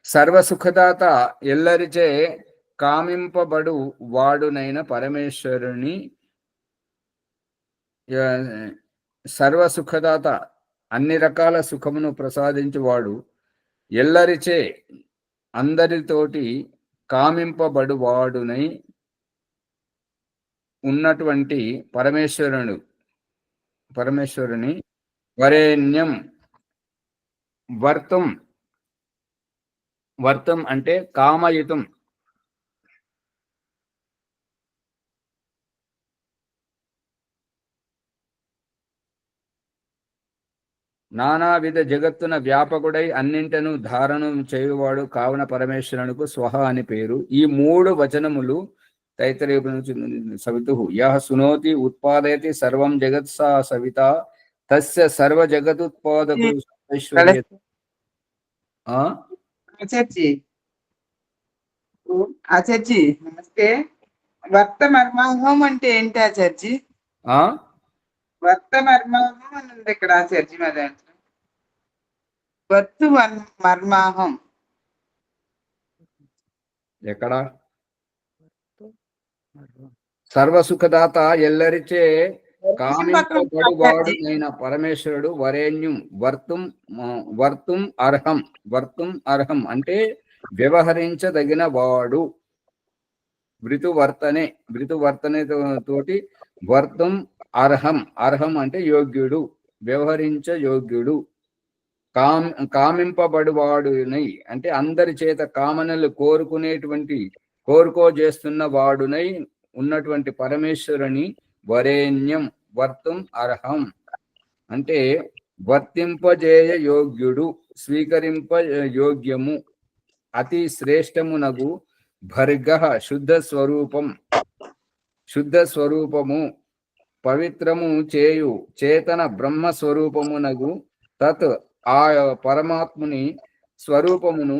సర్వసుఖదాత ఎల్లరిచే కామింపబడు వాడునైన పరమేశ్వరుని, సర్వసుఖదాత అన్ని రకాల సుఖమును ప్రసాదించువాడు, ఎల్లరిచే అందరితోటి కామింపబడు వాడునై ఉన్నటువంటి పరమేశ్వరుని వరేణ్యం వర్తం అంటే కామయుతం, నానావిధ జగత్తున వ్యాపకుడై అన్నింటను ధారణం చేయువాడు కావున పరమేశ్వరునకు స్వహ అని పేరు. ఈ 3 వచనములు తైత్తరీయ సవితుః యః శృణోతి ఉత్పాదయతి సర్వం జగత్ సా సవిత తస్య సర్వ జగదుత్పాదకుడు ఐశ్వర్య. ఆచార్జీ నమస్తే. వర్తమర్మాహం అంటే ఏంటి ఆచార్జీ? వర్తమర్మాహం అని ఉంది ఇక్కడ ఆచార్జీ మా దాంట్లో. వర్తు మర్మాహం ఎక్కడ? సర్వసుఖదాత ఎల్లరిచే కామింపబడువాడు అయిన పరమేశ్వరుడు వరేణ్యం వర్తుం అర్హం అంటే వ్యవహరించదగిన వాడు. వృతువర్తనే తోటి వర్తుం అర్హం అంటే యోగ్యుడు, వ్యవహరించ యోగ్యుడు. కామింపబడువాడునై అంటే అందరి చేత కామనలు కోరుకోజేస్తున్న వాడునై ఉన్నటువంటి పరమేశ్వరుని వరేణ్యం వర్తుం అర్హం అంటే వర్తింపజేయ యోగ్యుడు, స్వీకరింప యోగ్యము, అతి శ్రేష్టమునగు భర్గః శుద్ధ స్వరూపము, పవిత్రము చేయు చేతన బ్రహ్మస్వరూపమునగు తత్ ఆ పరమాత్ముని స్వరూపమును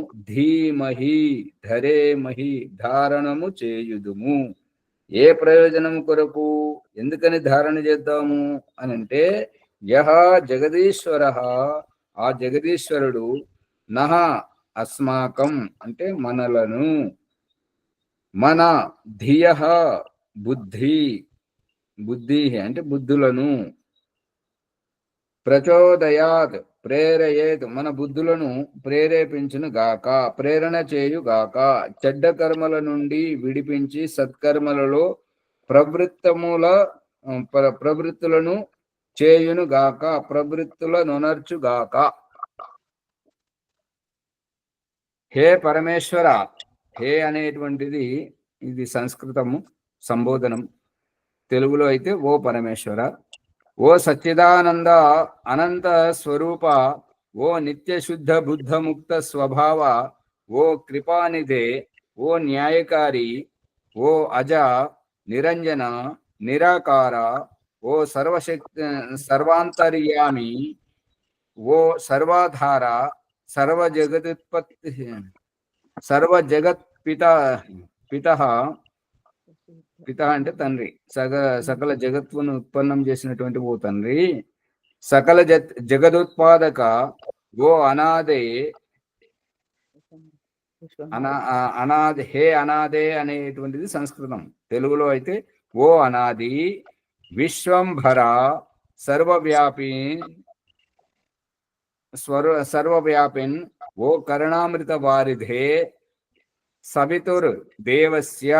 ధరేమహి ధారణము చేయుదుము. ఏ ప్రయోజనము కొరకు, ఎందుకని ధారణ చేద్దాము అని అంటే, యహ జగదీశ్వర ఆ జగదీశ్వరుడు, నహ అస్మాకం అంటే మనలను, మన ధియః బుద్ధి అంటే బుద్ధులను, ప్రచోదయాత్ ప్రేరయేత్ మన బుద్ధులను ప్రేరేపించును గాక, ప్రేరణ చేయుగాక, చెడ్డ కర్మల నుండి విడిపించి సత్కర్మలలో ప్రవృత్తులను చేయును గాక, ప్రవృత్తులనొనర్చుగాక. హే పరమేశ్వర, హే అనేటువంటిది ఇది సంస్కృతము సంబోధనం, తెలుగులో అయితే ఓ పరమేశ్వర, ఓ సచ్చిదానంద అనంత స్వరూప ఓ నిత్య శుద్ధ బుద్ధ ముక్త స్వభావ, ఓ కృపానిధే, ఓ న్యాయకారి, ఓ అజ నిరంజన నిరాకార, ఓ సర్వాంతర్యామి, ఓ సర్వాధార, సర్వజగత్ పిత అంటే తండ్రి, సకల జగత్తును ఉత్పన్నం చేసినటువంటి ఓ తండ్రి, సకల జగదుత్పాదక, ఓ అనాదే అనాదే అనేటువంటిది సంస్కృతం. తెలుగులో అయితే ఓ అనాది విశ్వంభర సర్వవ్యాపిన్, ఓ కరుణామృత వారిధే, సవితుర్ దేవస్య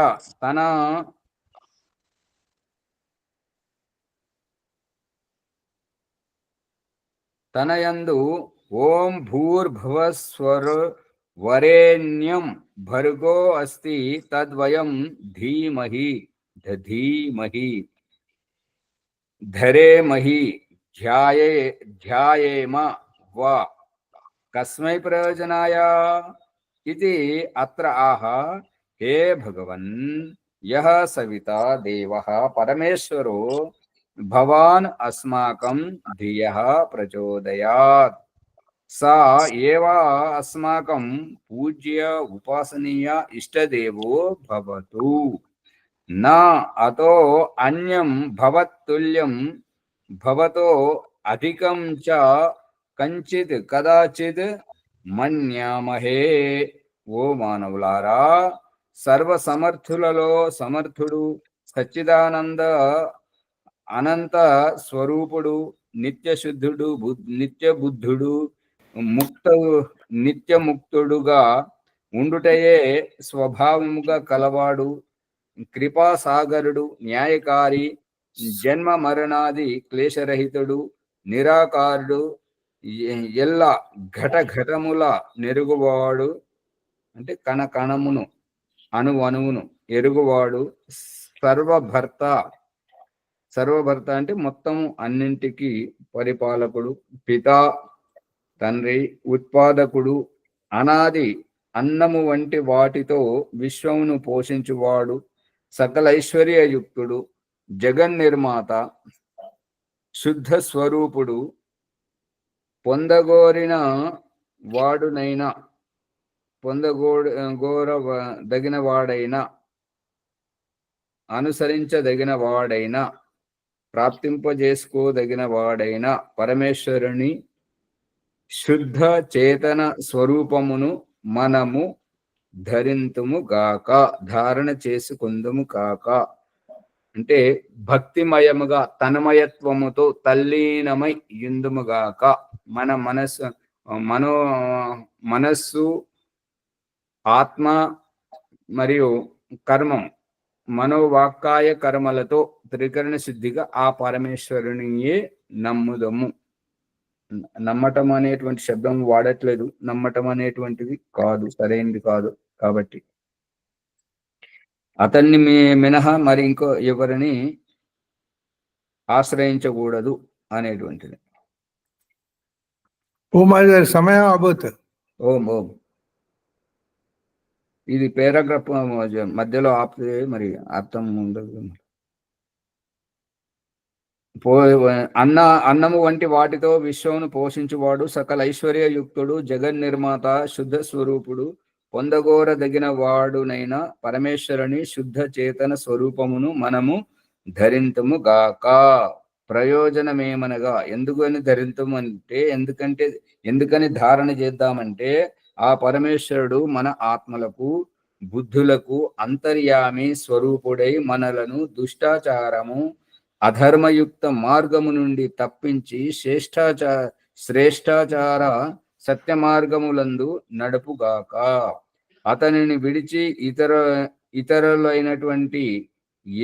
తనయందు ఓం భూర్భువస్వర్ వరేణ్యం భర్గో అస్తి తద్వయం ధీమహి ధరేమహి ధ్యాయేమ వా కస్మై ప్రయోజనాయ ఇది అత్ర ఆహ హే భగవన్ యః సవితా దేవః పరమేశ్వరో భవాన్ అస్మాకం ధియః ప్రచోదయాత్, సా ఏవ అస్మాకం పూజ్య ఉపాసనీయ ఇష్టదేవో భవతు, నా అతో అన్యం భవత్తుల్యం భవతో అధికం చ కంచిత్ కదాచిత్ మన్యామహే. ఓ మానవులారా, సర్వసమర్థులలో సమర్థుడు, సచ్చిదానంద అనంత స్వరూపుడు, నిత్యశుద్ధుడు, నిత్యబుద్ధుడు, నిత్యముక్తుడుగా ఉండుటయే స్వభావముగా కలవాడు, కృపాసాగరుడు, న్యాయకారి, జన్మ మరణాది క్లేశరహితుడు, నిరాకారుడు, ఎల్ల ఘటముల నెరుగువాడు, అంటే కణమును అణువును ఎరుగువాడు, సర్వభర్త అంటే మొత్తం అన్నింటికి పరిపాలకుడు, పిత తండ్రి, ఉత్పాదకుడు, అనాది అన్నము వంటి వాటితో విశ్వమును పోషించువాడు, సకల ఐశ్వర్యయుక్తుడు, జగన్నిర్మాత, శుద్ధ స్వరూపుడు, పొందగోరిన దగిన వాడైన, అనుసరించదగిన వాడైన, ప్రాప్తింపజేసుకోదగిన వాడైన పరమేశ్వరుని శుద్ధ చేతన స్వరూపమును మనము ధరింతుము గాక, ధారణ చేసుకుందుము కాక. అంటే భక్తిమయముగా తన్మయత్వముతో తల్లీనమై యుందుముగాక. మన మనస్సు ఆత్మ మరియు కర్మం, మనోవాక్కాయ కర్మలతో త్రికరణ శుద్ధిగా ఆ పరమేశ్వరునియే నమ్ముదము. నమ్మటం అనేటువంటి శబ్దం వాడట్లేదు, నమ్మటం అనేటువంటిది కాదు, సరైనది కాదు. కాబట్టి అతన్ని మినహా మరి ఇంకో ఎవరిని ఆశ్రయించకూడదు అనేటువంటిది. సమయం అబోత్. ఓం ఓం. ఇది పేరాగ్రాఫ్ మధ్యలో ఆపితే మరి అర్థం ఉండదు. అన్నము వంటి వాటితో విశ్వమును పోషించువాడు, సకల ఐశ్వర్యయుక్తుడు, జగన్నిర్మాత, శుద్ధ స్వరూపుడు, పొందగోరదగిన వాడునైన పరమేశ్వరుని శుద్ధ చేతన స్వరూపమును మనము ధరింతుము గాక. ప్రయోజనమేమనగా, ఎందుకని ధరింతుము అంటే, ఎందుకని ధారణ చేద్దామంటే, ఆ పరమేశ్వరుడు మన ఆత్మలకు బుద్ధులకు అంతర్యామి స్వరూపుడై మనలను దుష్టాచారము అధర్మయుక్త మార్గము నుండి తప్పించి శ్రేష్టాచార సత్య మార్గములందు నడుపుగాక. అతనిని విడిచి ఇతరులైనటువంటి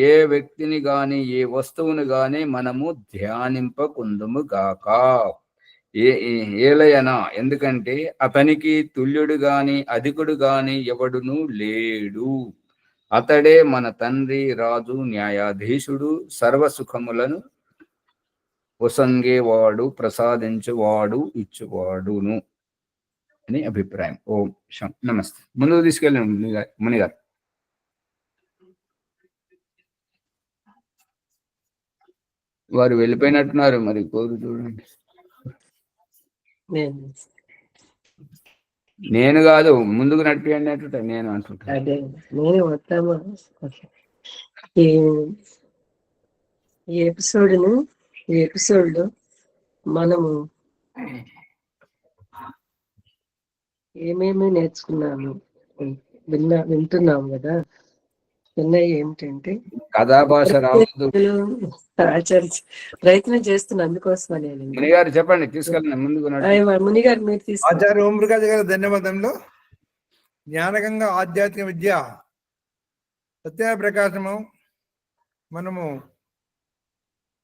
ఏ వ్యక్తిని గాని ఏ వస్తువును గాని మనము ధ్యానింపకుందుము గాక. ఏలయనా, ఎందుకంటే అతనికి తుల్యుడు గాని అధికుడు గాని ఎవడును లేడు. అతడే మన తండ్రి, రాజు, న్యాయాధీశుడు, సర్వసుఖములను ఒసంగేవాడు ప్రసాదించువాడు ఇచ్చువాడును అని అభిప్రాయం. ఓం నమస్తే. ముందుకు తీసుకెళ్ళండి మునిగారు. వారు వెళ్ళిపోయినట్టున్నారు, మరి కోరు చూడండి. నేను కాదు, ముందుకు నడిపియండి అంటుంటా, నేను అంటుంటా. అదే నేను వద్దామా ఈ ఎపిసోడ్ మనము ఏమేమి నేర్చుకున్నాము వింటున్నాము కదా. విన్నవి ఏమిటంటే కథాభాష రావద్దు. ప్రయత్నం చేస్తున్నా, అందుకోసమని. మునిగారు చెప్పండి, తీసుకెళ్ళండి ముందుకు. మునిగారు మీరు తీసుకు. ఆచార్య ఓంప్రకాష్ గారు ధన్యవాదములు. జ్ఞానగంగా ఆధ్యాత్మిక విద్య సత్య ప్రకాశము మనము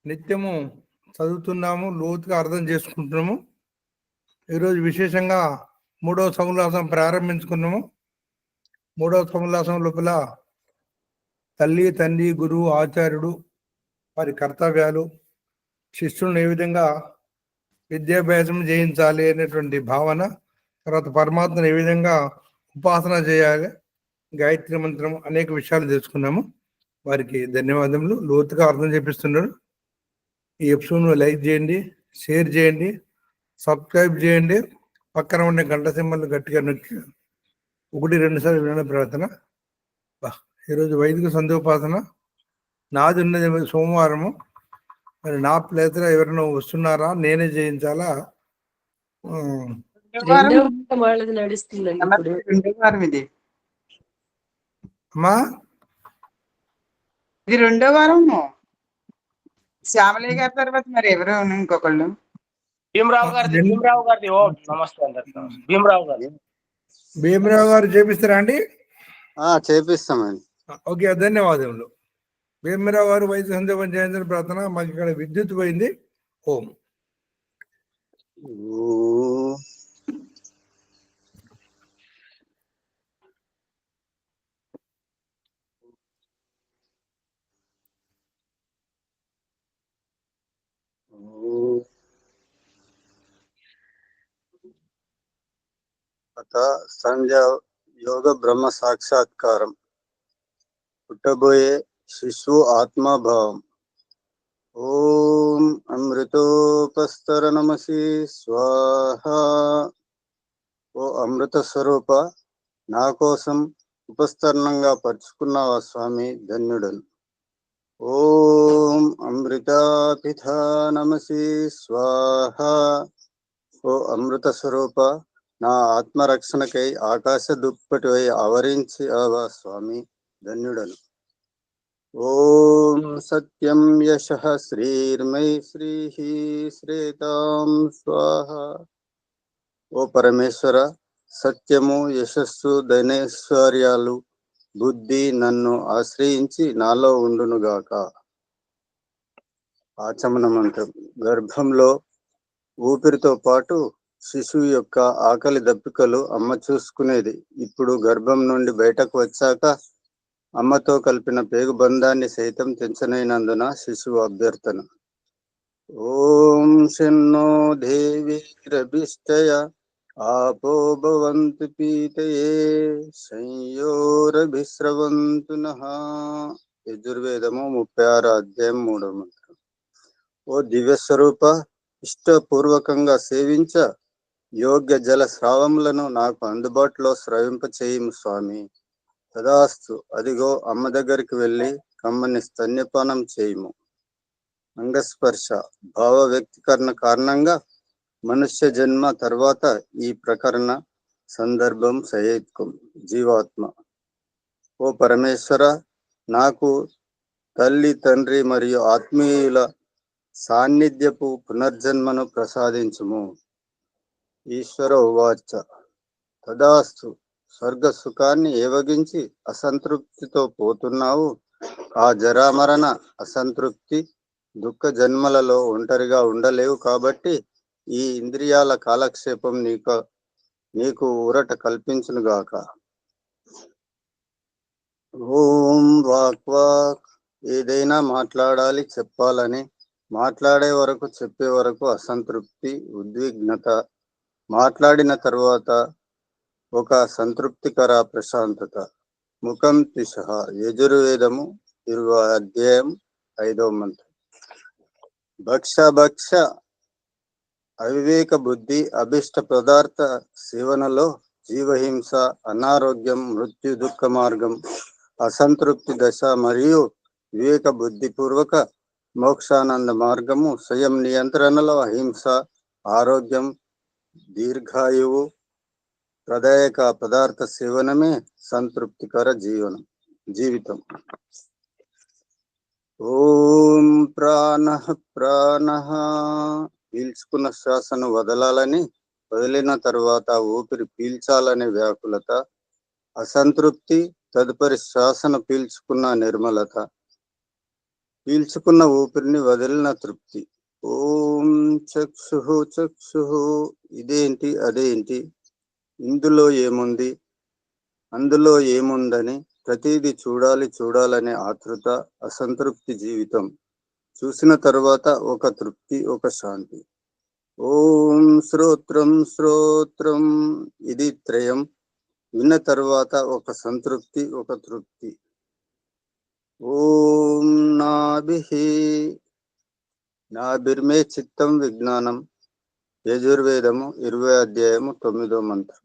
నిత్యము చదువుతున్నాము, లోతుగా అర్థం చేసుకుంటున్నాము. ఈరోజు విశేషంగా 3వ సముల్లాసం ప్రారంభించుకున్నాము. 3వ సముల్లాసం లోపల తల్లి, తండ్రి, గురువు, ఆచార్యుడు వారి కర్తవ్యాలు, శిష్యులను ఏ విధంగా విద్యాభ్యాసం చేయించాలి అనేటువంటి భావన, తర్వాత పరమాత్మను ఏ విధంగా ఉపాసన చేయాలి, గాయత్రి మంత్రం, అనేక విషయాలు తెలుసుకున్నాము. వారికి ధన్యవాదములు. లోతుగా అర్థం చేపిస్తున్నారు. ఈ ఎపిసోడ్ను లైక్ చేయండి, షేర్ చేయండి, సబ్స్క్రైబ్ చేయండి. పక్కన ఉండే గంట సింబల్ గట్టిగా నొక్కి 1-2 సార్లు వినడం ప్రార్థన. ఈరోజు వైదిక సంధ్యోపాసన నాది ఉన్నది సోమవారము. మరి నా ప్లేస్లో ఎవరైనా వస్తున్నారా, నేనే చేయించాలా? వాళ్ళది నడుస్తుందండి ఇప్పుడు. 2వ వారం ఇది 2వ వారము. శ్యామలయ్య గారి తర్వాత మరి ఎవరు ఇంకొకళ్ళు? భీమరావు గారు చేపిస్తారా అండి? చేపిస్తామండి. ఓకే, ధన్యవాదములు. భీమరావు గారు వైద్య సంధ్యోపం చేయించిన ప్రార్థన. మాకు ఇక్కడ విద్యుత్ పోయింది. ఓం సంధ్య యోగ బ్రహ్మ సాక్షాత్కారం. పుట్టబోయే శిశువు ఆత్మభావం. ఓం అమృతోపస్తర నమసి స్వాహ. ఓ అమృత స్వరూప, నా కోసం ఉపస్తరణంగా పరుచుకున్నావా స్వామి, ధన్యుడను. ఓం అమృతాపిథ నమసి స్వాహ. ఓ అమృత స్వరూప, నా ఆత్మరక్షణకై ఆకాశ దుప్పటిపై ఆవరించావా స్వామి, ధన్యుడను. ఓం సత్యం యశః శ్రీర్మై శ్రీః శ్రేతాం స్వాహ. ఓ పరమేశ్వర, సత్యము, యశస్సు, ధనేశ్వర్యాలు, బుద్ధి నన్ను ఆశ్రయించి నాలో ఉండునుగాక. ఆచమన మంత్రం. గర్భంలో ఊపిరితో పాటు శిశువు యొక్క ఆకలి దప్పికలు అమ్మ చూసుకునేది. ఇప్పుడు గర్భం నుండి బయటకు వచ్చాక అమ్మతో కలిపిన పేగు బంధాన్ని సైతం తెంచనైనందున శిశువు అభ్యర్థన. ఓం శన్నో దేవీరభిష్టయ ఆపో భవంతు పీతయే సంయోరభిస్రవంతు నః. యజుర్వేదము 36వ అధ్యాయం 3వ మంత్రం. ఓ దివ్యస్వరూప, ఇష్టపూర్వకంగా సేవించ యోగ్య జల స్రావములను నాకు అందుబాటులో స్రవింపచేయుము స్వామి. తదాస్తు. అదిగో అమ్మ దగ్గరికి వెళ్ళి కమ్మని స్తన్యపానం చేయుము. అంగస్పర్శ భావ వ్యక్తీకరణ కారణంగా మనుష్య జన్మ తర్వాత ఈ ప్రకరణ సందర్భం సయేత్కం జీవాత్మ. ఓ పరమేశ్వర, నాకు తల్లి, తండ్రి మరియు ఆత్మీయుల సాన్నిధ్యపు పునర్జన్మను ప్రసాదించుము. ఈశ్వర ఉవాచ. తదాస్తు. స్వర్గ సుఖాన్ని ఏవగించి అసంతృప్తితో పోతున్నావు. ఆ జరామరణ, అసంతృప్తి, దుఃఖ జన్మలలో ఒంటరిగా ఉండలేవు. కాబట్టి ఈ ఇంద్రియాల కాలక్షేపం నీకు ఊరట కల్పించునుగాక. ఓం వాక్. ఏదైనా మాట్లాడాలి, చెప్పాలని మాట్లాడే వరకు, చెప్పే వరకు అసంతృప్తి, ఉద్విగ్నత, మాట్లాడిన తర్వాత ఒక సంతృప్తికర ప్రశాంతత. ముఖం తిష. యజుర్వేదము 20వ అధ్యాయం 5వ మంత్రం. భక్ష అవివేక బుద్ధి, అభిష్ట పదార్థ సేవనలో జీవహింస, అనారోగ్యం, మృత్యు, దుఃఖ మార్గం, అసంతృప్తి దశ మరియు వివేక బుద్ధిపూర్వక మోక్షానంద మార్గము, స్వయం నియంత్రణలో అహింస, ఆరోగ్యం, దీర్ఘాయువు, ప్రదాయక పదార్థ సేవనమే సంతృప్తికర జీవితం. ఓం ప్రాణః ప్రాణః. పీల్చుకున్న శ్వాసను వదలాలని, వదిలిన తరువాత ఊపిరి పీల్చాలనే వ్యాకులత, అసంతృప్తి, తదుపరి శ్వాసను పీల్చుకున్న నిర్మలత, పీల్చుకున్న ఊపిరిని వదిలిన తృప్తి. ఓం చక్షు చక్షు. ఇదేంటి అదేంటి, ఇందులో ఏముంది అందులో ఏముందని ప్రతిదీ చూడాలనే ఆతృత, అసంతృప్తి జీవితం. చూసిన తరువాత ఒక తృప్తి, ఒక శాంతి. ఓం శ్రోత్రం. ఇది త్రయం. విన్న తరువాత ఒక సంతృప్తి, ఒక తృప్తి. ఓం నాభిర్మే చిత్తం విజ్ఞానం. యజుర్వేదము 20వ అధ్యాయము 9వ మంత్రం.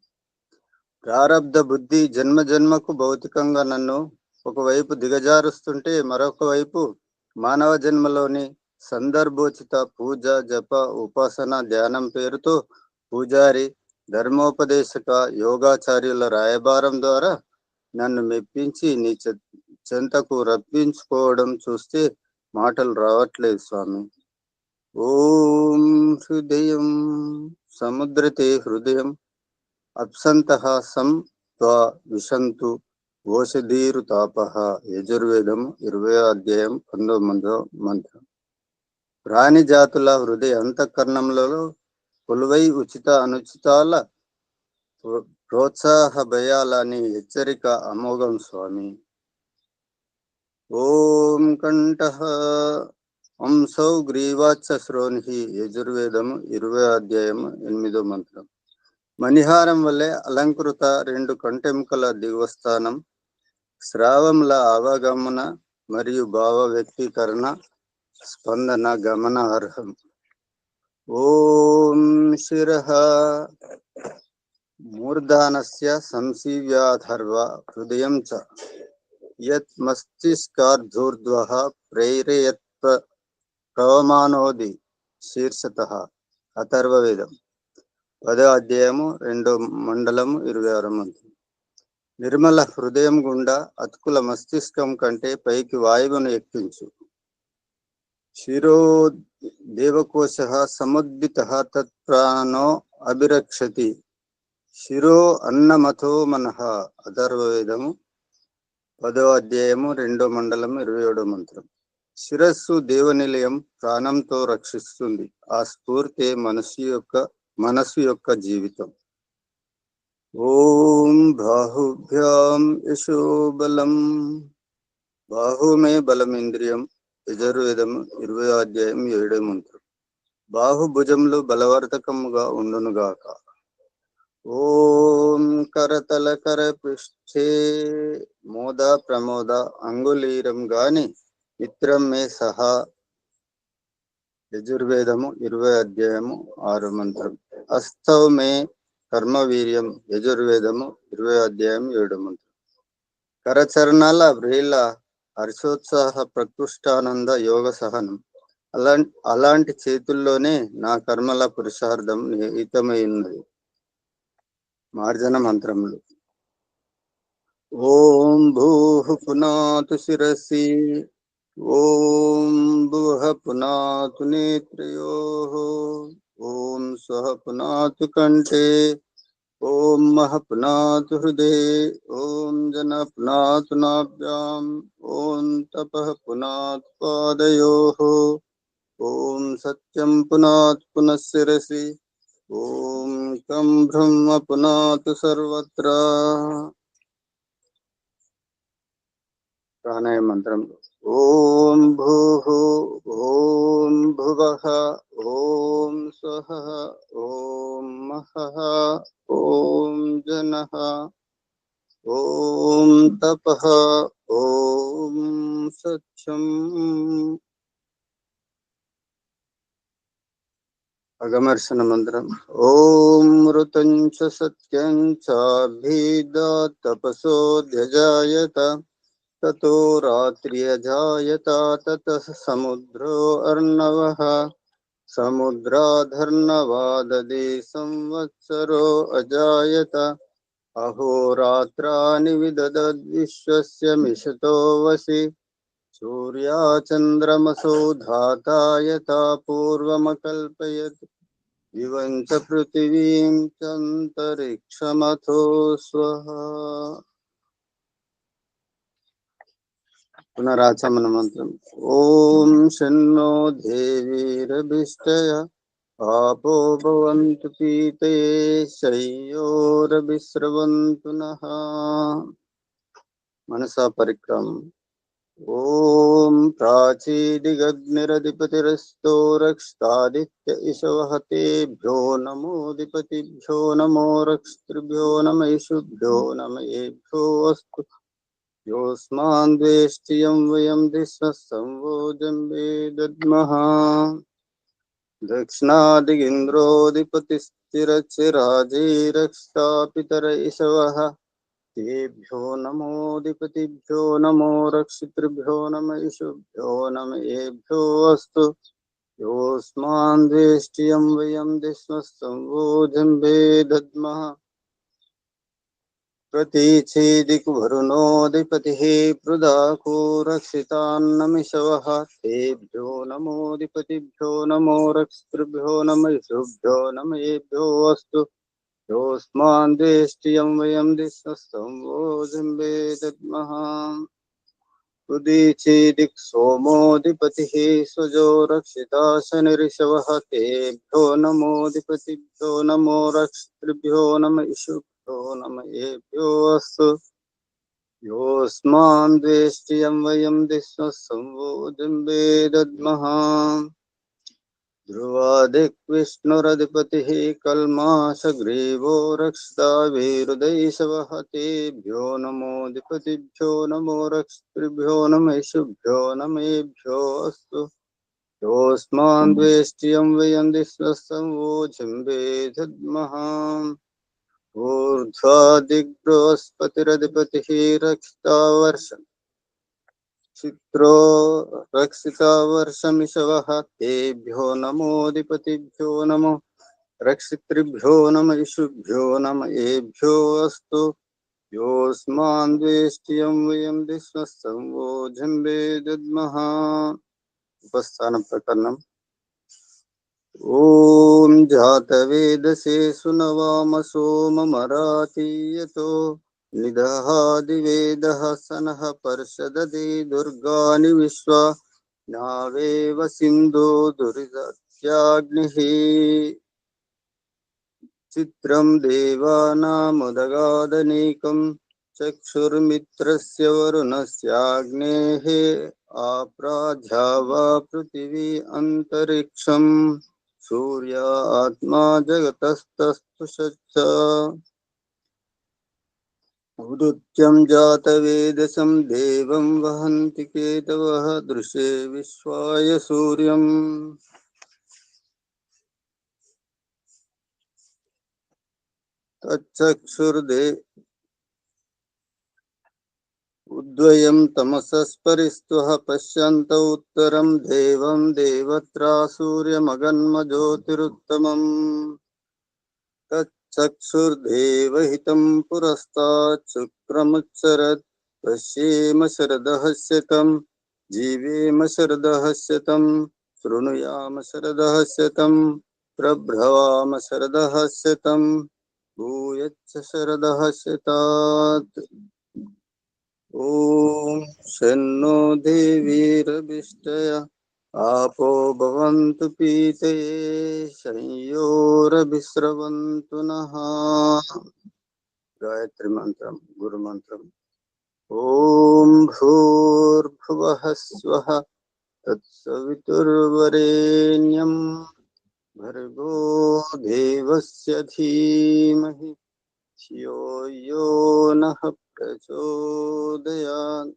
ప్రారబ్ధ బుద్ధి జన్మకు భౌతికంగా నన్ను ఒకవైపు దిగజారుస్తుంటే, మరొక వైపు మానవ జన్మలోని సందర్భోచిత పూజ, జప, ఉపాసన, ధ్యానం పేరుతో పూజారి, ధర్మోపదేశక, యోగాచార్యుల రాయబారం ద్వారా నన్ను మెప్పించి నీ చెంతకు రప్పించుకోవడం చూస్తే మాటలు రావట్లేదు స్వామి. ఓం హృదయం సముద్రతే హృదయం అప్సంతః సం త్వా విశంతు ఓషధీరు తాపః. యజుర్వేదం 20వ అధ్యాయం 19వ మంత్రం. ప్రాణి జాతుల హృదయ అంతఃకరణంలో కొలువై ఉచిత అనుచితాల ప్రోత్సాహ భయాలని హెచ్చరిక అమోఘం స్వామి. ఓం కంఠః అంసౌ గ్రీవాచ్చ శ్రోణి. యజుర్వేదము 20వ అధ్యాయం 8వ మంత్రం. మణిహారం వల్లే అలంకృత 2 కంటెముకల దిగువస్థానం, శ్రావంల అవగమన మరియు భావ వ్యక్తీకరణ, స్పందన గమన అర్హం. ఓం శిరః మూర్ధానస్య సంశీవ్యాధర్వ హృదయం చ యత్ మస్తిష్కార్ధూర్ధ్వః ప్రేరయత్ ప్రవమానోది శీర్షతః. అథర్వవేదం 10వ అధ్యాయము 2వ మండలము 26వ మంత్రం. నిర్మల హృదయం గుండా అతుకుల మస్తిష్కం కంటే పైకి వాయువును ఎక్కించు. శిరో దేవకోశ సముద్దిత తత్ ప్రాణో అభిరక్షతి. శిరో అన్నమథో మనః. అథర్వవేదము 10వ అధ్యాయము 2వ మండలం 27వ మంత్రం. శిరస్సు దేవనిలయం, ప్రాణంతో రక్షిస్తుంది. ఆ స్ఫూర్తి మనసు యొక్క జీవితం. ఓం బాహుభ్యాం యశోబలం. బాహుమే బలమింద్రియం. యజుర్వేదం 20వ అధ్యాయం 7వ మంత్రం. బాహుభుజములు బలవర్ధకముగా ఉండునుగాక. ఓం కరతల కరపృష్ఠే మోద ప్రమోద అంగుళీరం గాని మిత్రం మే సహా. యజుర్వేదము 20వ అధ్యాయము 6వ మంత్రం. అస్థౌ మే కర్మవీర్యం. యజుర్వేదము 20వ అధ్యాయం 7వ మంత్రం. కరచరణాల వ్రేల హర్షోత్సాహ ప్రకృష్టానంద యోగ సహనం. అలాంటి చేతుల్లోనే నా కర్మల పురుషార్థం నిహితమై ఉన్నది. మార్జన మంత్రములు. ఓం భూః పునాతు శిరసి. ఓం భువః పునాతు నేత్రయోః. ఓం స్వః పునాతు కంఠే. ఓం మః పునాతు హృదయే. ఓం జన పునాతు నాభ్యాం. ఓం తపః పునాతు పాదయోః. ఓం సత్యం పునాతు పునః శిరసి. ఓం కం బ్రహ్మ పునాతు సర్వత్ర. ప్రాణాయామ మంత్రం. ఓం భూః ఓం भुवः ॐ स्वः ॐ महः ॐ जनः ॐ तपः ॐ सत्यम् अगमर्शन मंत्रम ओम ऋतं च सत्यं च भेदा तपसो ध्यजायत ततो रात्र्यजायत ततः समुद्रो अर्णवः समुद्राधर्णवाददे संवत्सरो अजायत अहोरात्राणि विददद्विश्वस्य मिषतो वसि सूर्याचन्द्रमसो धाता यथा पूर्वमकल्पयत् इवञ्च पृथिवीं चन्तरिक्षमथो स्वः। पुनराचमन मंत्रम ओम शन्नो देवीरभिष्टय आपो भवन्तु पीते शय्योरभिस्रवन्तु नः। मनसा परिक्रम ओम प्राचीदिगग्निरधिपतिरस्तो रक्षतादित्य इषवः तेभ्यो नमोऽधिपतिभ्यो नमो रक्षतृभ्यो नम ईशुभ्यो नम एभ्यो अस्तु योऽस्मान् द्वेष्टियं वयं दिस्मः संवोजं दद्मः दक्षिणादिगिन्द्रोऽधिपतिस्थिरचिराजैरक्षता पितर इषवः तेभ्यो नमोऽधिपतिभ्यो नमो रक्षितृभ्यो नम ईशुभ्यो नम एभ्यो अस्तु योऽस्मान् द्वेष्टियं वयं दिस्मः संवोजं दद्मः प्रतीचेदिक्वरुणोऽधिपतिः पृदाको रक्षितान्नमिषवः तेभ्यो नमोऽधिपतिभ्यो नमो रक्षतृभ्यो नम ईशुभ्यो नम एभ्यो अस्तु योऽस्मान् द्वेष्टियं वयं दिस्मः संवोजं दद्मः उदीचेदिक् सोमोऽधिपतिः स्वजो रक्षिता शनिरिषवः तेभ्यो नमोऽधिपतिभ्यो नमो रक्षतृभ्यो नम ईशुभ्यो नम एभ्यो अस्तु योऽस्मान् द्वेष्टियं वयं दिस्मः संवोजं दद्मः ध्रुवादिक्विष्णुरधिपतिः कल्माषग्रीवो रक्षता वीरुदैषवः तेभ्यो नमोऽधिपतिभ्यो नमो रक्षतृभ्यो नम ईशुभ्यो नम एभ्यो अस्तु योऽस्मान् द्वेष्टियं वयं दिस्मः संवोजं दद्मः ऊर्ध्वादिग्बृहस्पतिरधिपतिः रक्षता वर्ष चित्रो रक्षिता वर्षमिषवः तेभ्यो नमोऽधिपतिभ्यो नमो रक्षितृभ्यो नम ईशुभ्यो नम एभ्यो अस्तु योऽस्मान् द्वेष्टियं वयं दिस्मः संवोजं दद्मः उपस्थान प्रकरणम् ॐ जातवेदसे सुनवाम सोममरातीयतो निदहादिवेदः सनः पर्षदति दुर्गानि विश्वा नावेव सिन्धो दुरितत्याग्निः चित्रं देवानामुदगादनीकं चक्षुर्मित्रस्य वरुणस्याग्नेः आप्राध्यावा पृथिवी अन्तरिक्षम् सूर्य आत्मा जगतस्तस्तुषच्च उदुत्यं जातवेदसं देवं वहन्ति केतवः दृशे विश्वाय सूर्यम् तच्चक्षुर्दे उद्वयं तमसस्परिस्तुः पश्यन्तौ उत्तरं देवं देवत्रा सूर्यमगन्मज्योतिरुत्तमम् तच्चक्षुर्देवहितं पुरस्तात् शुक्रमुच्चरत् पश्येम शरदः शतं जीवेम शरदः शतं शृणुयाम शरदः शतं प्रभ्रवाम शरदः शतं भूयच्च शरदः शतात् ॐ शन्नो देवीरभिष्टय आपो भवन्तु पीते शय्योरभिस्रवन्तु नः। गायत्री मंत्रम गुरु मंत्रम ओम भूर्भुवः स्वः తత్సవితుర్వరేణ్యం భర్గో దేవస్య ధీమహి ధియో యో నః ప్రచోదయాత్.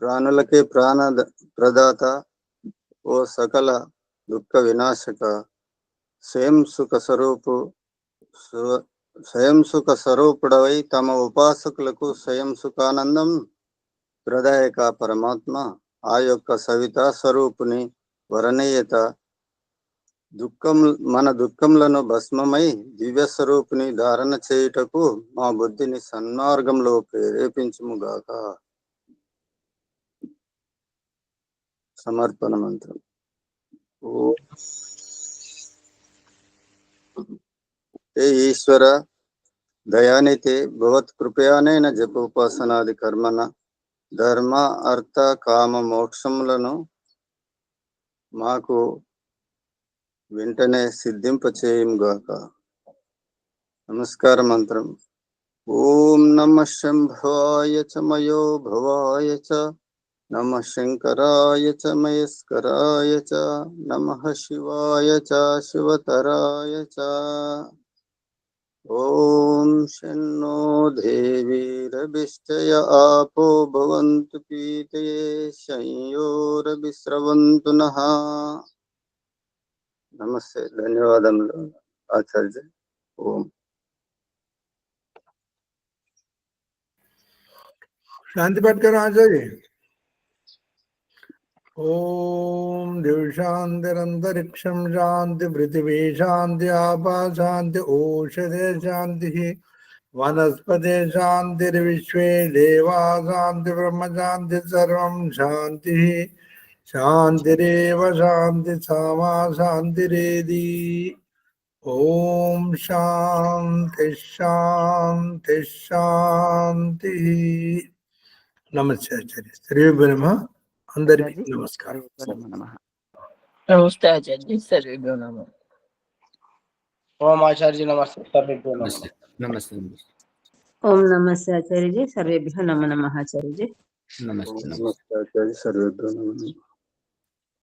ప్రాణులకే ప్రదాత, ఓ సకల దుఃఖ వినాశక, స్వయం సుఖ స్వరూపుడవై తమ ఉపాసకులకు స్వయం సుఖానందం ప్రదాయక పరమాత్మ, ఆ యొక్క సవితా స్వరూపుని వరణీయత మన దుఃఖములను భస్మమై దివ్య స్వరూపుని ధారణ చేయుటకు మా బుద్ధిని సన్మార్గంలో ప్రేరేపించుముగాక. సమర్పణ మంత్రం. ఏ ఈశ్వర దయానితే భగవత్కృపయానైన జపోపాసనాది కర్మన ధర్మ అర్థ కామ మోక్షములను మాకు వెంటనే సిద్ధింపచేయుగాక. నమస్కార మంత్రం. ఓం నమః శంభాయ చ మయో భవాయ చ, నమః శంకరాయ చ మయస్కరాయ చ, నమః శివాయ చ శివతరాయ చ. ఓం శన్నో దేవీరభిష్టయ ఆపో భవంతు పీతయే, సంయోరభిస్రవంతు నః. నమస్తే, ధన్యవాదములు ఆచార్య. ఓం శాంతి పట్టుకరా ఆచార్య. ఓం దివ్ శాంతిరంతరిక్షం శాంతి, పృథివీ శాంతి, ఆపా శాంతి, ఓషధే శాంతి, వనస్పతే శాంతిర్విశ్వే దేవా శాంతి, బ్రహ్మ శాంతి, సర్వం శాంతి. శాంతిరేవ శాంతి సామా శాంతిరేది. ఓం శాంతి శాంతి శాంతి. నమస్తే ఆచార్య. శ్రీభ్యో నమః. అందరికీ నమస్కారం. నమస్తే ఆచార్య. సర్వేభ్యో నమః. ఓం ఆచార్య నమస్తే. సర్వేభ్యో నమః. నమస్తే. ఓం నమస్తే ఆచార్యజీ. సర్వేభ్యో నమో నమః ఆచార్యజీ. నమస్తే. నమస్తే ఆచార్య. సర్వేభ్యో నమః.